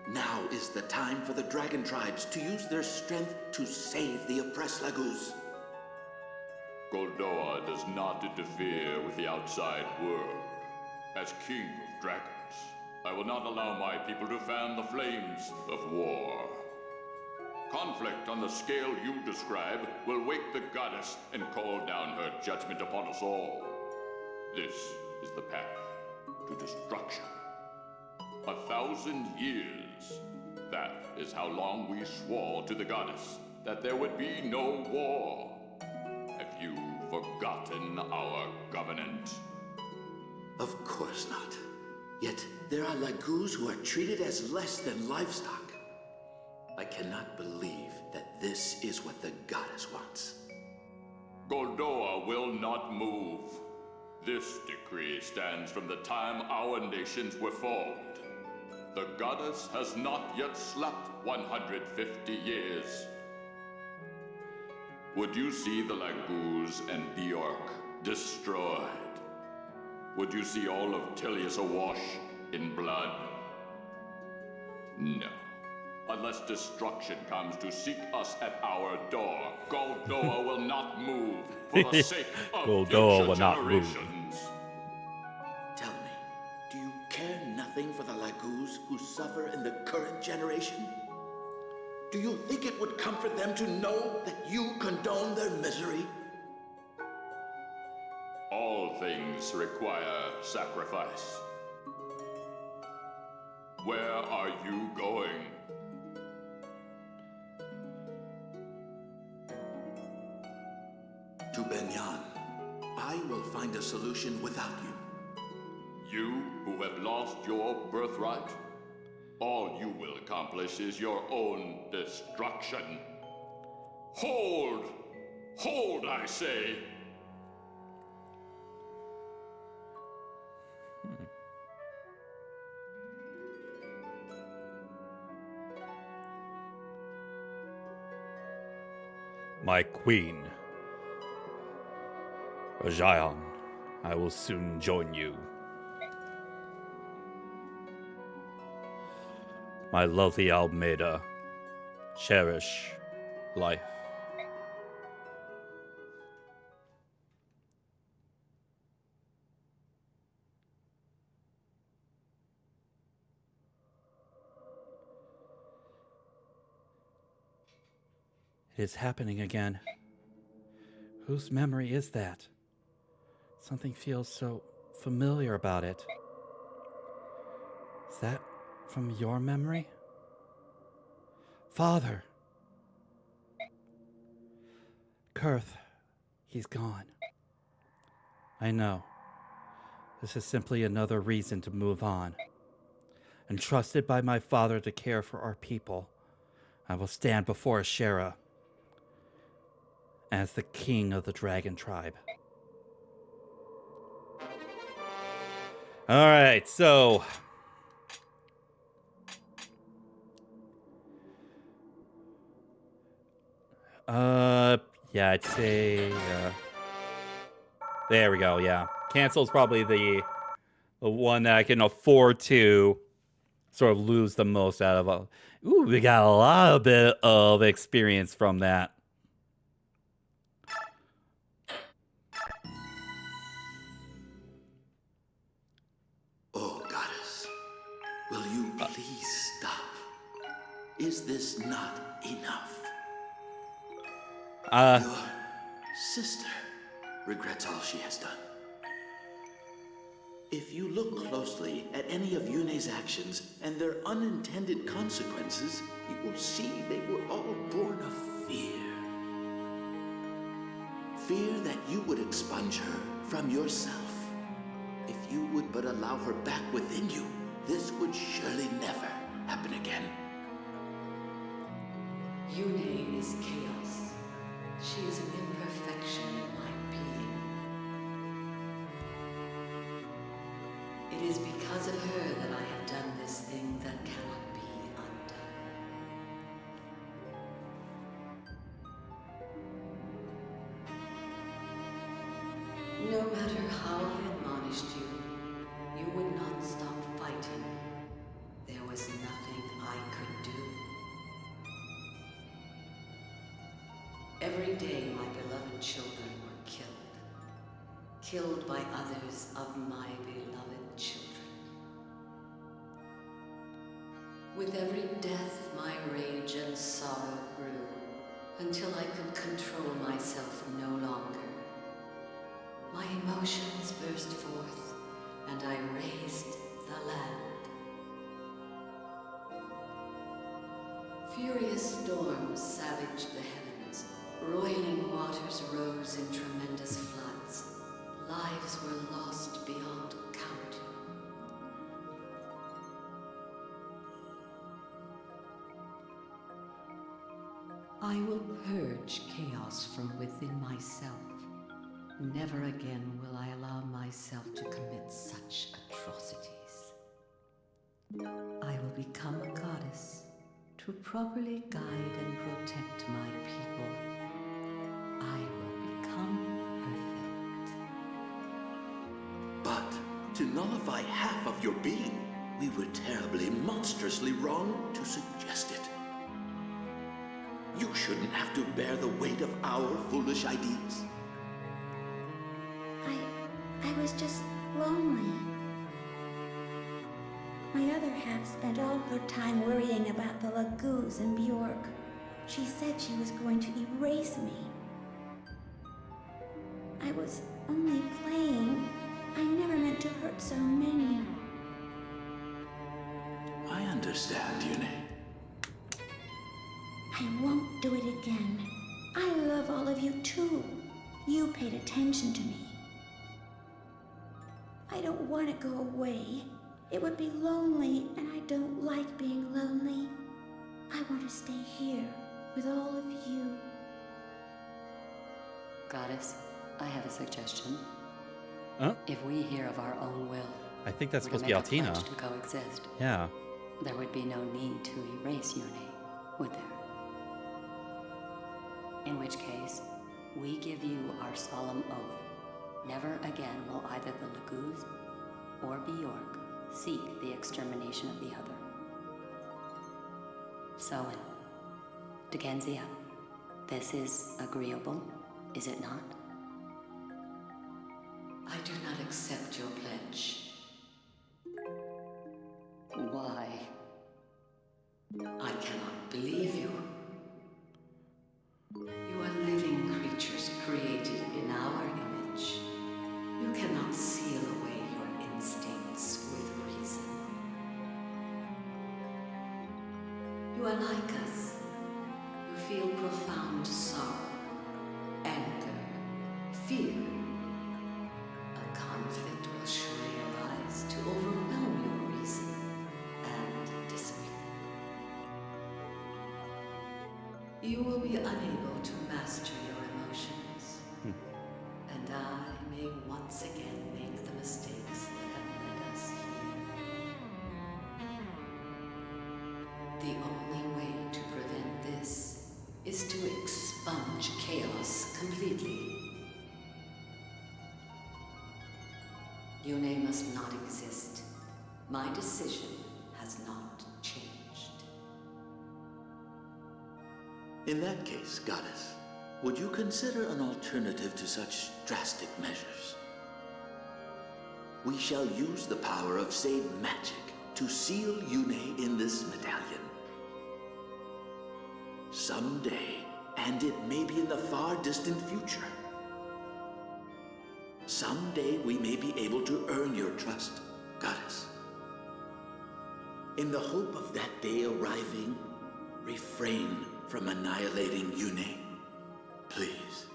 Now is the time for the dragon tribes to use their strength to save the oppressed Laguz. Goldoa does not interfere with the outside world. As king of dragons, I will not allow my people to fan the flames of war. Conflict on the scale you describe will wake the goddess and call down her judgment upon us all. This is the path to destruction. 1,000 years. That is how long we swore to the goddess that there would be no war. Have you forgotten our covenant? Of course not. Yet there are Laguz who are treated as less than livestock. I cannot believe that this is what the goddess wants. Goldoa will not move. This decree stands from the time our nations were formed. The goddess has not yet slept 150 years. Would you see the Laguz and Bjork destroyed? Would you see all of Tilius awash in blood? No. Unless destruction comes to seek us at our door, Goldoa will not move for the sake of Goldoa will future not move. generations. Tell me, do you care nothing for the Laguz who suffer in the current generation? Do you think it would comfort them to know that you condone their misery? All things require sacrifice. Where are you going? To Benyan. I will find a solution without you. You who have lost your birthright? All you will accomplish is your own destruction. Hold! Hold, I say! My queen. Rajan, I will soon join you. My lovely Almeida, cherish life. It is happening again. Whose memory is that? Something feels so familiar about it. Is that from your memory? Father! Kurth, he's gone. I know. This is simply another reason to move on. Entrusted by my father to care for our people, I will stand before Ashera as the king of the dragon tribe. Alright, so yeah, I'd say there we go, yeah. Cancel's probably the one that I can afford to sort of lose the most out of. Ooh, we got a lot of bit of experience from that. Oh, goddess, will you please stop? Is this not enough? Your sister regrets all she has done. If you look closely at any of Yune's actions and their unintended consequences, you will see they were all born of fear. Fear that you would expunge her from yourself. If you would but allow her back within you, this would surely never happen again. Yune is chaos. She is an imperfection in my being. It is because of her that I have done this thing that cannot be undone. how I admonished you, you would not stop fighting. There was nothing I could do. Every day my beloved children were killed. Killed by others of my beloved children. With every death, my rage and sorrow grew, until I could control myself no longer. My emotions burst forth, and I raised the land. Furious storms savaged the heavens. Roiling waters rose in tremendous floods. Lives were lost beyond count. I will purge chaos from within myself. Never again will I allow myself to commit such atrocities. I will become a goddess to properly guide and protect my people. I will become perfect. But to nullify half of your being, we were terribly, monstrously wrong to suggest it. You shouldn't have to bear the weight of our foolish ideas. I was just lonely. My other half spent all her time worrying about the Lagoos and Bjork. She said she was going to erase me. I was only playing. I never meant to hurt so many. I understand, Yune. I won't do it again. I love all of you too. You paid attention to me. I don't want to go away. It would be lonely, and I don't like being lonely. I want to stay here with all of you. Goddess, I have a suggestion. Huh? If we hear of our own will, I think that's were supposed to be make a Altina. pledge to coexist, Yeah. there would be no need to erase Yune, would there? In which case, we give you our solemn oath. Never again will either the Lagoos or Bjork seek the extermination of the other. Soen, Degenzia, this is agreeable, is it not? I do not accept your pledge. Why? I cannot believe you. You are living creatures created in our image. You cannot seal away your instincts with reason. You are like us. You feel profound sorrow, anger, fear. A conflict will surely arise to overwhelm your reason and discipline. You will be unable to master your emotions. And I may once again make the mistakes that have led us here. The only way to prevent this is to expunge chaos completely. Yune must not exist. My decision has not changed. In that case, Goddess, would you consider an alternative to such drastic measures? We shall use the power of Sade magic to seal Yune in this medallion. Someday, and it may be in the far distant future, someday we may be able to earn your trust, Goddess. In the hope of that day arriving, refrain from annihilating Yune. Please.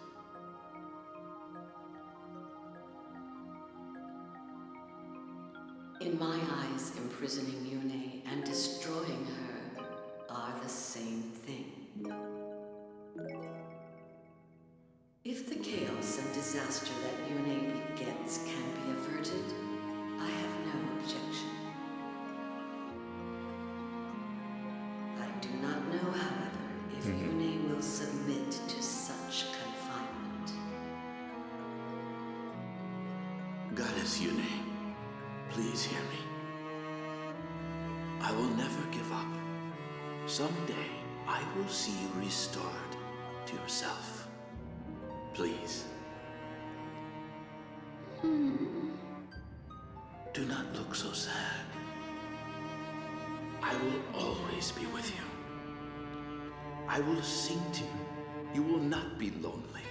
In my eyes, imprisoning Yune and destroying her are the same thing. If the chaos and disaster that Yune begets can be averted, I have no objection. I do not know, however, if Yune will submit to such confinement. Goddess Yune, please hear me. I will never give up. Someday, I will see you restored to yourself. Please. Do not look so sad. I will always be with you. I will sing to you. You will not be lonely.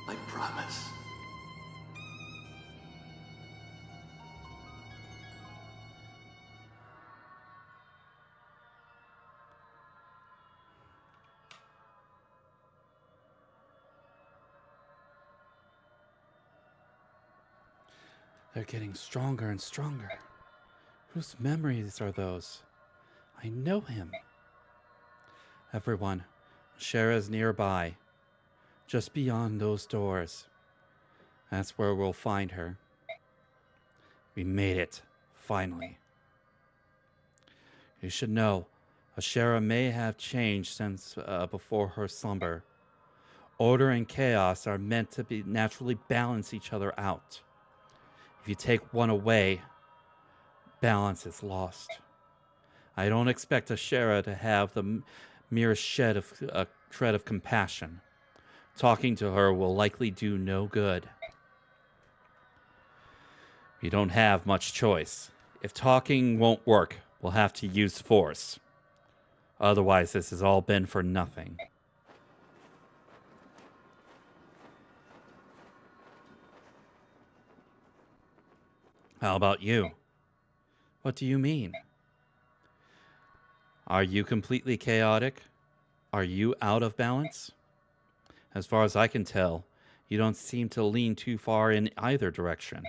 I promise. They're getting stronger and stronger. Whose memories are those? I know him. Everyone, Shara's nearby. Just beyond those doors. That's where we'll find her. We made it, finally. You should know, Ashera may have changed since before her slumber. Order and chaos are meant to be naturally balance each other out. If you take one away, balance is lost. I don't expect Ashera to have the merest shred of compassion. Talking to her will likely do no good. We don't have much choice. If talking won't work, we'll have to use force. Otherwise, this has all been for nothing. How about you? What do you mean? Are you completely chaotic? Are you out of balance? As far as I can tell, you don't seem to lean too far in either direction.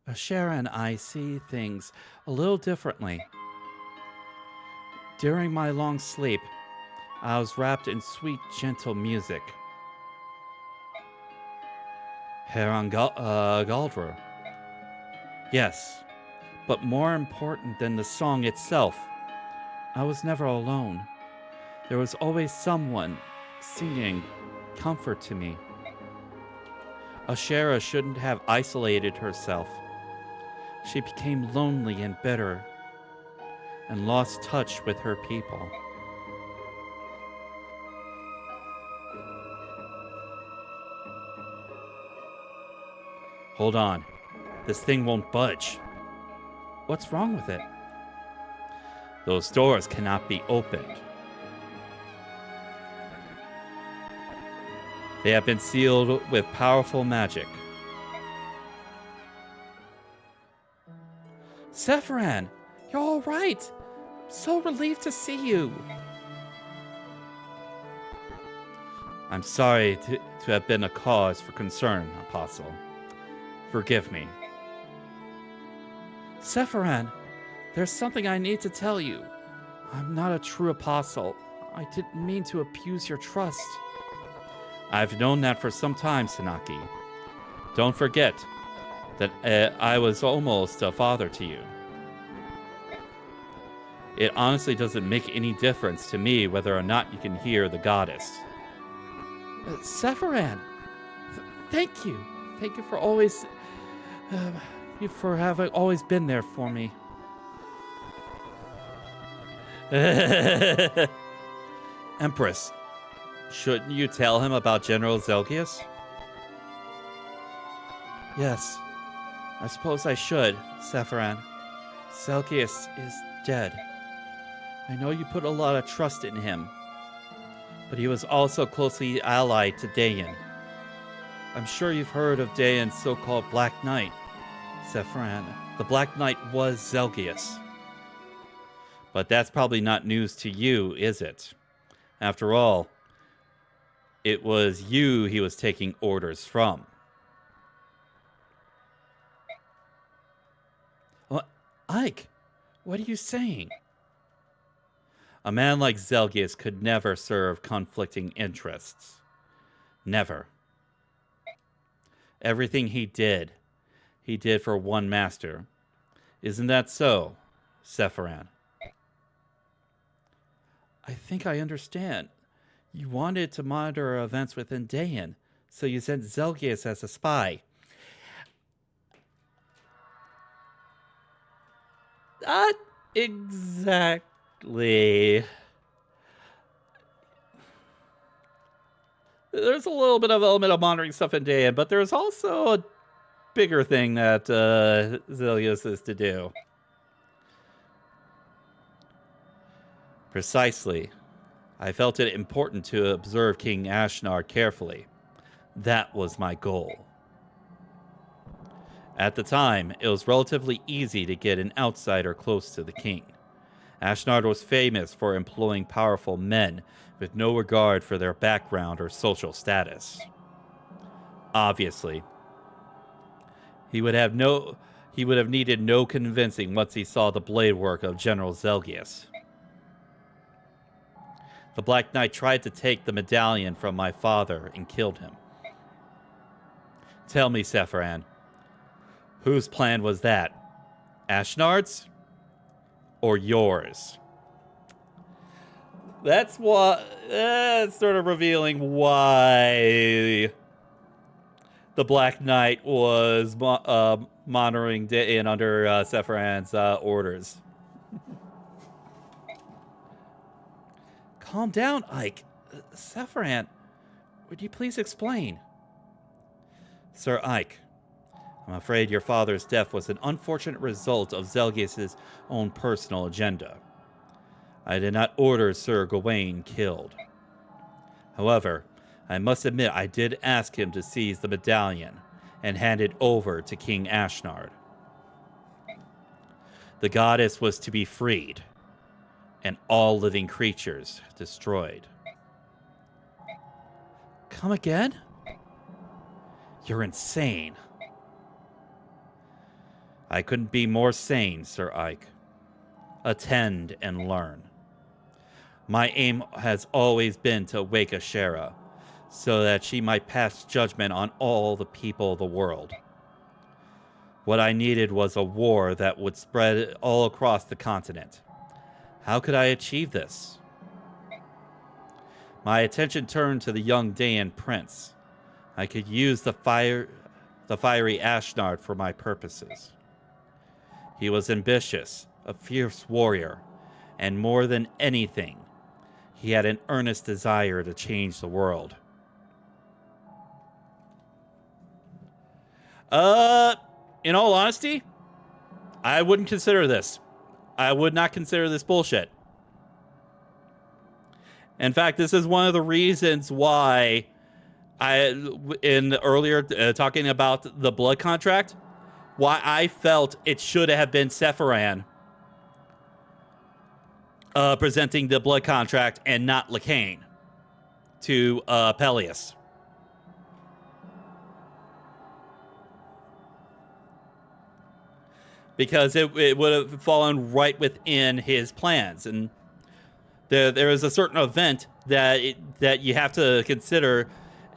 Ashera and I see things a little differently. During my long sleep, I was wrapped in sweet, gentle music. Galdra. Yes, but more important than the song itself, I was never alone. There was always someone singing comfort to me. Ashera shouldn't have isolated herself. She became lonely and bitter, and lost touch with her people. Hold on. This thing won't budge. What's wrong with it? Those doors cannot be opened. They have been sealed with powerful magic. Sephiran, you're all right. I'm so relieved to see you. I'm sorry to have been a cause for concern, Apostle. Forgive me. Sephiran, there's something I need to tell you. I'm not a true apostle. I didn't mean to abuse your trust. I've known that for some time, Sanaki. Don't forget that I was almost a father to you. It honestly doesn't make any difference to me whether or not you can hear the goddess. Sephiran, thank you. Thank you for always... for having always been there for me. Empress, shouldn't you tell him about General Zelgius? Yes, I suppose I should, Sephiran. Zelgius is dead. I know you put a lot of trust in him, but he was also closely allied to Dayan. I'm sure you've heard of Dayan's so-called Black Knight, Sephiran. The Black Knight was Zelgius. But that's probably not news to you, is it? After all, it was you he was taking orders from. Ike, what are you saying? A man like Zelgius could never serve conflicting interests. Never. Everything he did for one master. Isn't that so, Sephiran? I think I understand. You wanted to monitor events within Dayan, so you sent Zelgius as a spy. Not exactly. There's a little bit of element of monitoring stuff in Dayan, but there's also a bigger thing that Zelius is to do. Precisely. I felt it important to observe King Ashnard carefully. That was my goal. At the time, it was relatively easy to get an outsider close to the king. Ashnard was famous for employing powerful men with no regard for their background or social status. Obviously, he would have needed no convincing once he saw the blade work of General Zelgius. The Black Knight tried to take the medallion from my father and killed him. Tell me, Sephiran, whose plan was that? Ashnard's? Or yours? That's sort of revealing why the Black Knight was monitoring Dayan under Sephiran's orders. Calm down, Ike. Sephiran, would you please explain? Sir Ike, I'm afraid your father's death was an unfortunate result of Zelgius' own personal agenda. I did not order Sir Gawain killed. However, I must admit I did ask him to seize the medallion and hand it over to King Ashnard. The goddess was to be freed, and all living creatures destroyed. Come again? You're insane. I couldn't be more sane, Sir Ike. Attend and learn. My aim has always been to wake Ashera, so that she might pass judgment on all the people of the world. What I needed was a war that would spread all across the continent. How could I achieve this? My attention turned to the young Dayan prince. I could use the fiery Ashnard for my purposes. He was ambitious, a fierce warrior, and more than anything, he had an earnest desire to change the world. In all honesty, I wouldn't consider this. I would not consider this bullshit. In fact, this is one of the reasons why earlier talking about the blood contract, why I felt it should have been Sephiran presenting the blood contract and not Lacane to Peleus. Because it would have fallen right within his plans. And there is a certain event that you have to consider,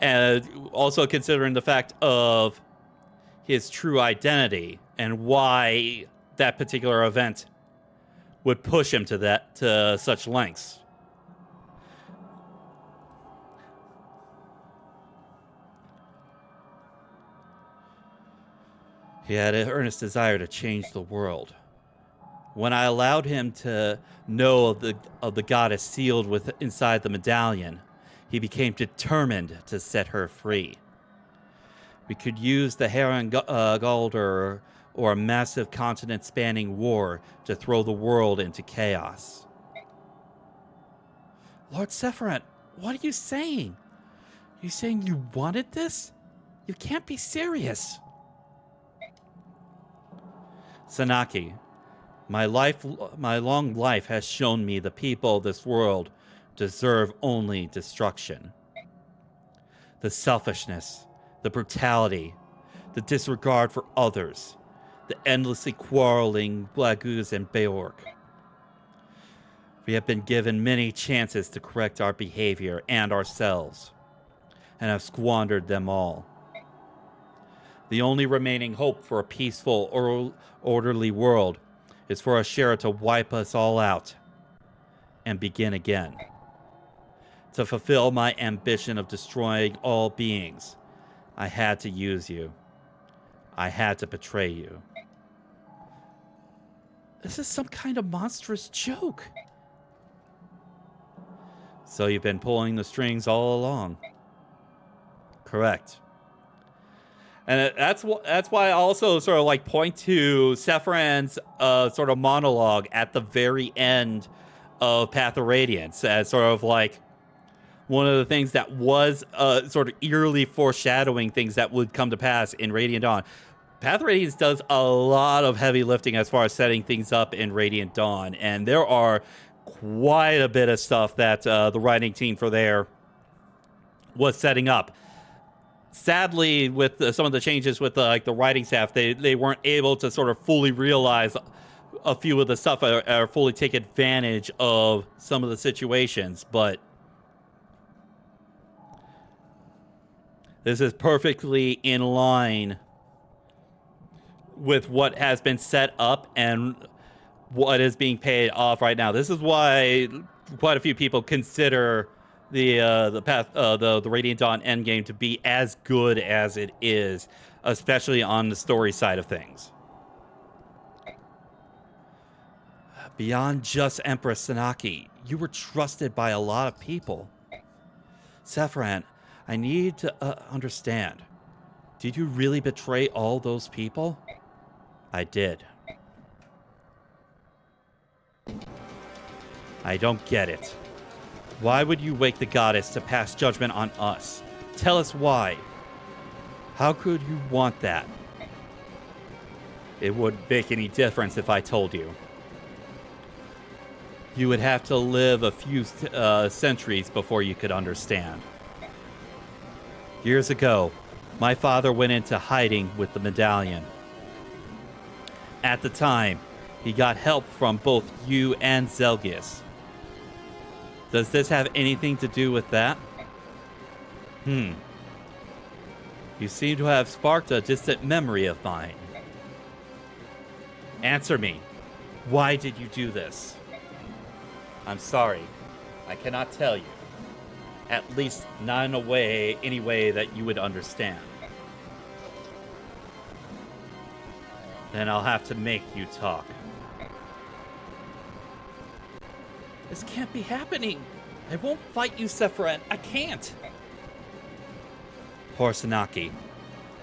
and also considering the fact of his true identity and why that particular event would push him to such lengths. He had an earnest desire to change the world. When I allowed him to know of the goddess sealed inside the medallion, he became determined to set her free. We could use the Herangald or a massive continent-spanning war to throw the world into chaos. Lord Sephiran, what are you saying? You saying you wanted this? You can't be serious. Sanaki, my long life has shown me the people of this world deserve only destruction. The selfishness, the brutality, the disregard for others, the endlessly quarreling Blaguz and Beork. We have been given many chances to correct our behavior and ourselves, and have squandered them all. The only remaining hope for a peaceful or orderly world is for Ashera to wipe us all out and begin again. To fulfill my ambition of destroying all beings, I had to use you. I had to betray you. This is some kind of monstrous joke. So you've been pulling the strings all along. Correct. And that's why I also sort of like point to Sephiran's sort of monologue at the very end of Path of Radiance as sort of like one of the things that was sort of eerily foreshadowing things that would come to pass in Radiant Dawn. Path of Radiance does a lot of heavy lifting as far as setting things up in Radiant Dawn, and there are quite a bit of stuff that the writing team for there was setting up. Sadly, with some of the changes with like the writing staff, they weren't able to sort of fully realize a few of the stuff or fully take advantage of some of the situations, but this is perfectly in line with what has been set up and what is being paid off right now. This is why quite a few people consider the Radiant Dawn endgame to be as good as it is, especially on the story side of things. Beyond just Empress Sanaki, you were trusted by a lot of people. Sephiran, I need to understand. Did you really betray all those people? I did. I don't get it. Why would you wake the goddess to pass judgment on us? Tell us why. How could you want that? It wouldn't make any difference if I told you. You would have to live a few centuries before you could understand. Years ago, my father went into hiding with the medallion. At the time, he got help from both you and Zelgius. Does this have anything to do with that? You seem to have sparked a distant memory of mine. Answer me. Why did you do this? I'm sorry. I cannot tell you. At least not in any way that you would understand. Then I'll have to make you talk. This can't be happening. I won't fight you, Sephiran. I can't. Poor Sanaki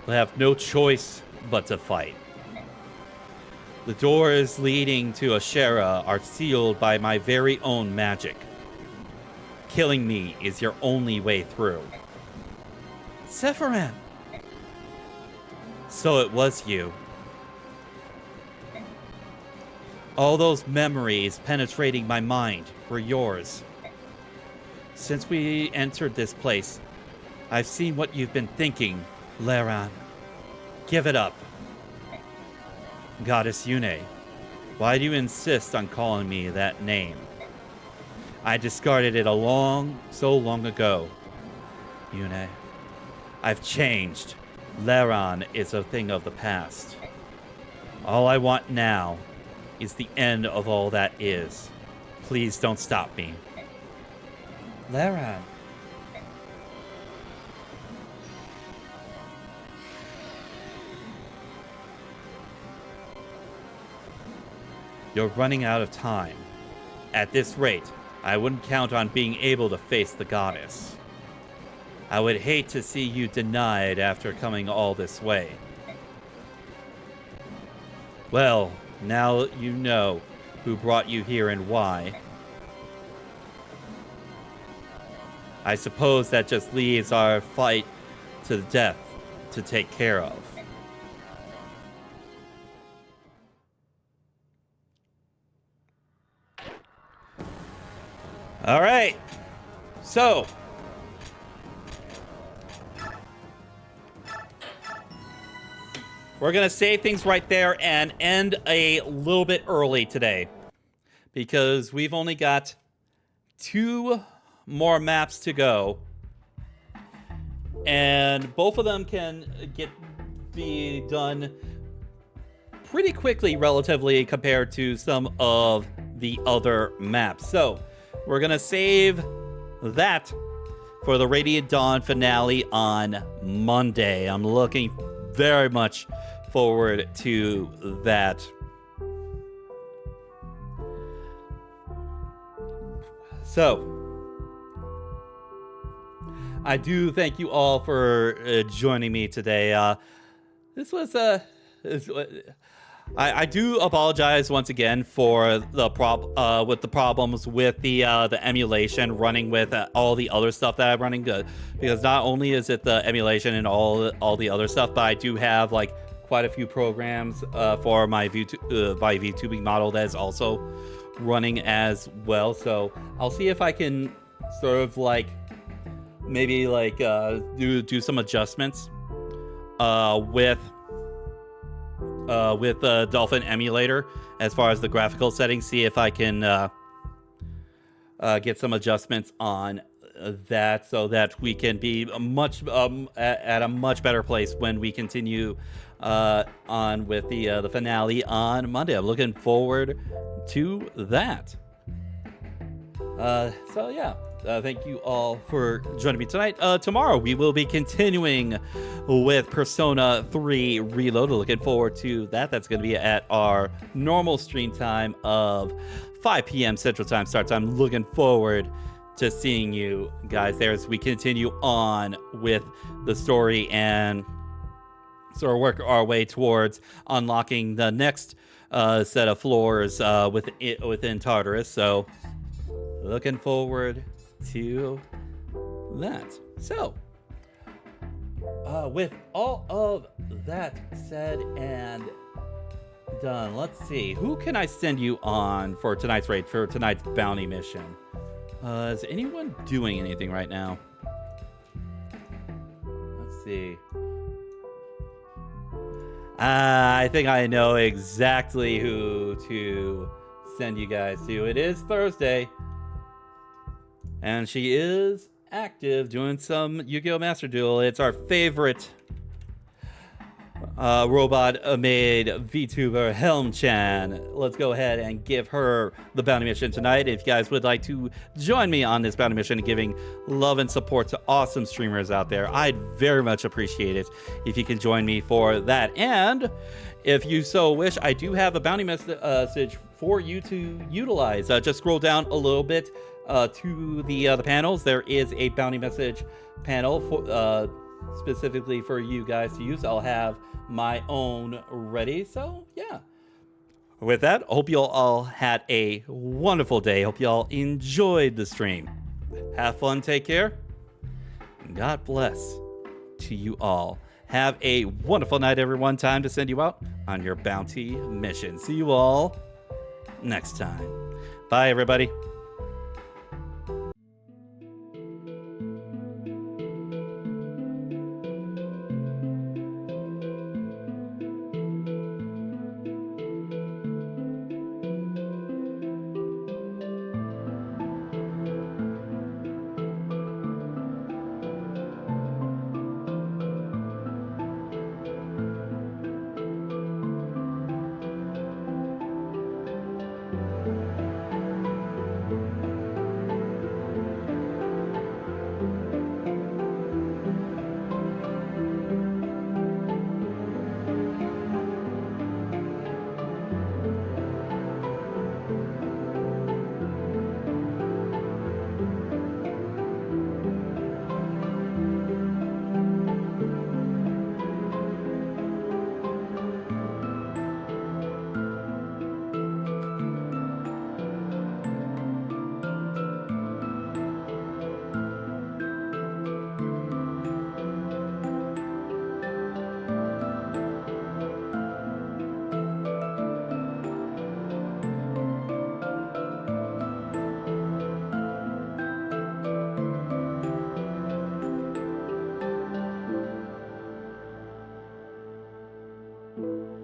will have no choice but to fight. The doors leading to Ashera are sealed by my very own magic. Killing me is your only way through. Sephiran! So it was you. All those memories penetrating my mind were yours. Since we entered this place, I've seen what you've been thinking, Laran. Give it up. Goddess Yune, why do you insist on calling me that name? I discarded it so long ago. Yune, I've changed. Laran is a thing of the past. All I want now is the end of all that is. Please don't stop me. Laran. You're running out of time. At this rate, I wouldn't count on being able to face the goddess. I would hate to see you denied after coming all this way. Well, now you know who brought you here and why. I suppose that just leaves our fight to the death to take care of. All right. So, we're going to save things right there and end a little bit early today because we've only got 2 more maps to go. And both of them can be done pretty quickly relatively compared to some of the other maps. So, we're going to save that for the Radiant Dawn finale on Monday. I'm looking very much forward to that. So, I do thank you all for joining me today. This was this, I do apologize once again for the with the problems with the emulation running with all the other stuff that I'm running, because not only is it the emulation and all the other stuff, but I do have like quite a few programs for my VTubing model that is also running as well. So I'll see if I can sort of like maybe like do some adjustments with Dolphin emulator as far as the graphical settings. See if I can get some adjustments on that, so that we can be at a much better place when we continue on with the finale on Monday. I'm looking forward to that. So yeah. Thank you all for joining me tonight. Tomorrow we will be continuing with Persona 3 Reloaded. Looking forward to that. That's going to be at our normal stream time of 5 p.m. Central Time start time. Looking forward to seeing you guys there as we continue on with the story and sort of work our way towards unlocking the next set of floors within Tartarus. So looking forward to that. So, with all of that said and done, let's see. Who can I send you on for tonight's raid, for tonight's bounty mission? Is anyone doing anything right now? Let's see. I think I know exactly who to send you guys to. It is Thursday. And she is active doing some Yu-Gi-Oh! Master Duel. It's our favorite robot-made VTuber, Helm-chan. Let's go ahead and give her the bounty mission tonight. If you guys would like to join me on this bounty mission and giving love and support to awesome streamers out there, I'd very much appreciate it if you can join me for that. And if you so wish, I do have a bounty message for you to utilize. Just scroll down a little bit to the panels. There is a bounty message panel for specifically for you guys to use. I'll have my own ready. So yeah. With that, I hope you all had a wonderful day. Hope you all enjoyed the stream. Have fun. Take care. And God bless to you all. Have a wonderful night, everyone. Time to send you out on your bounty mission. See you all next time. Bye, everybody. you.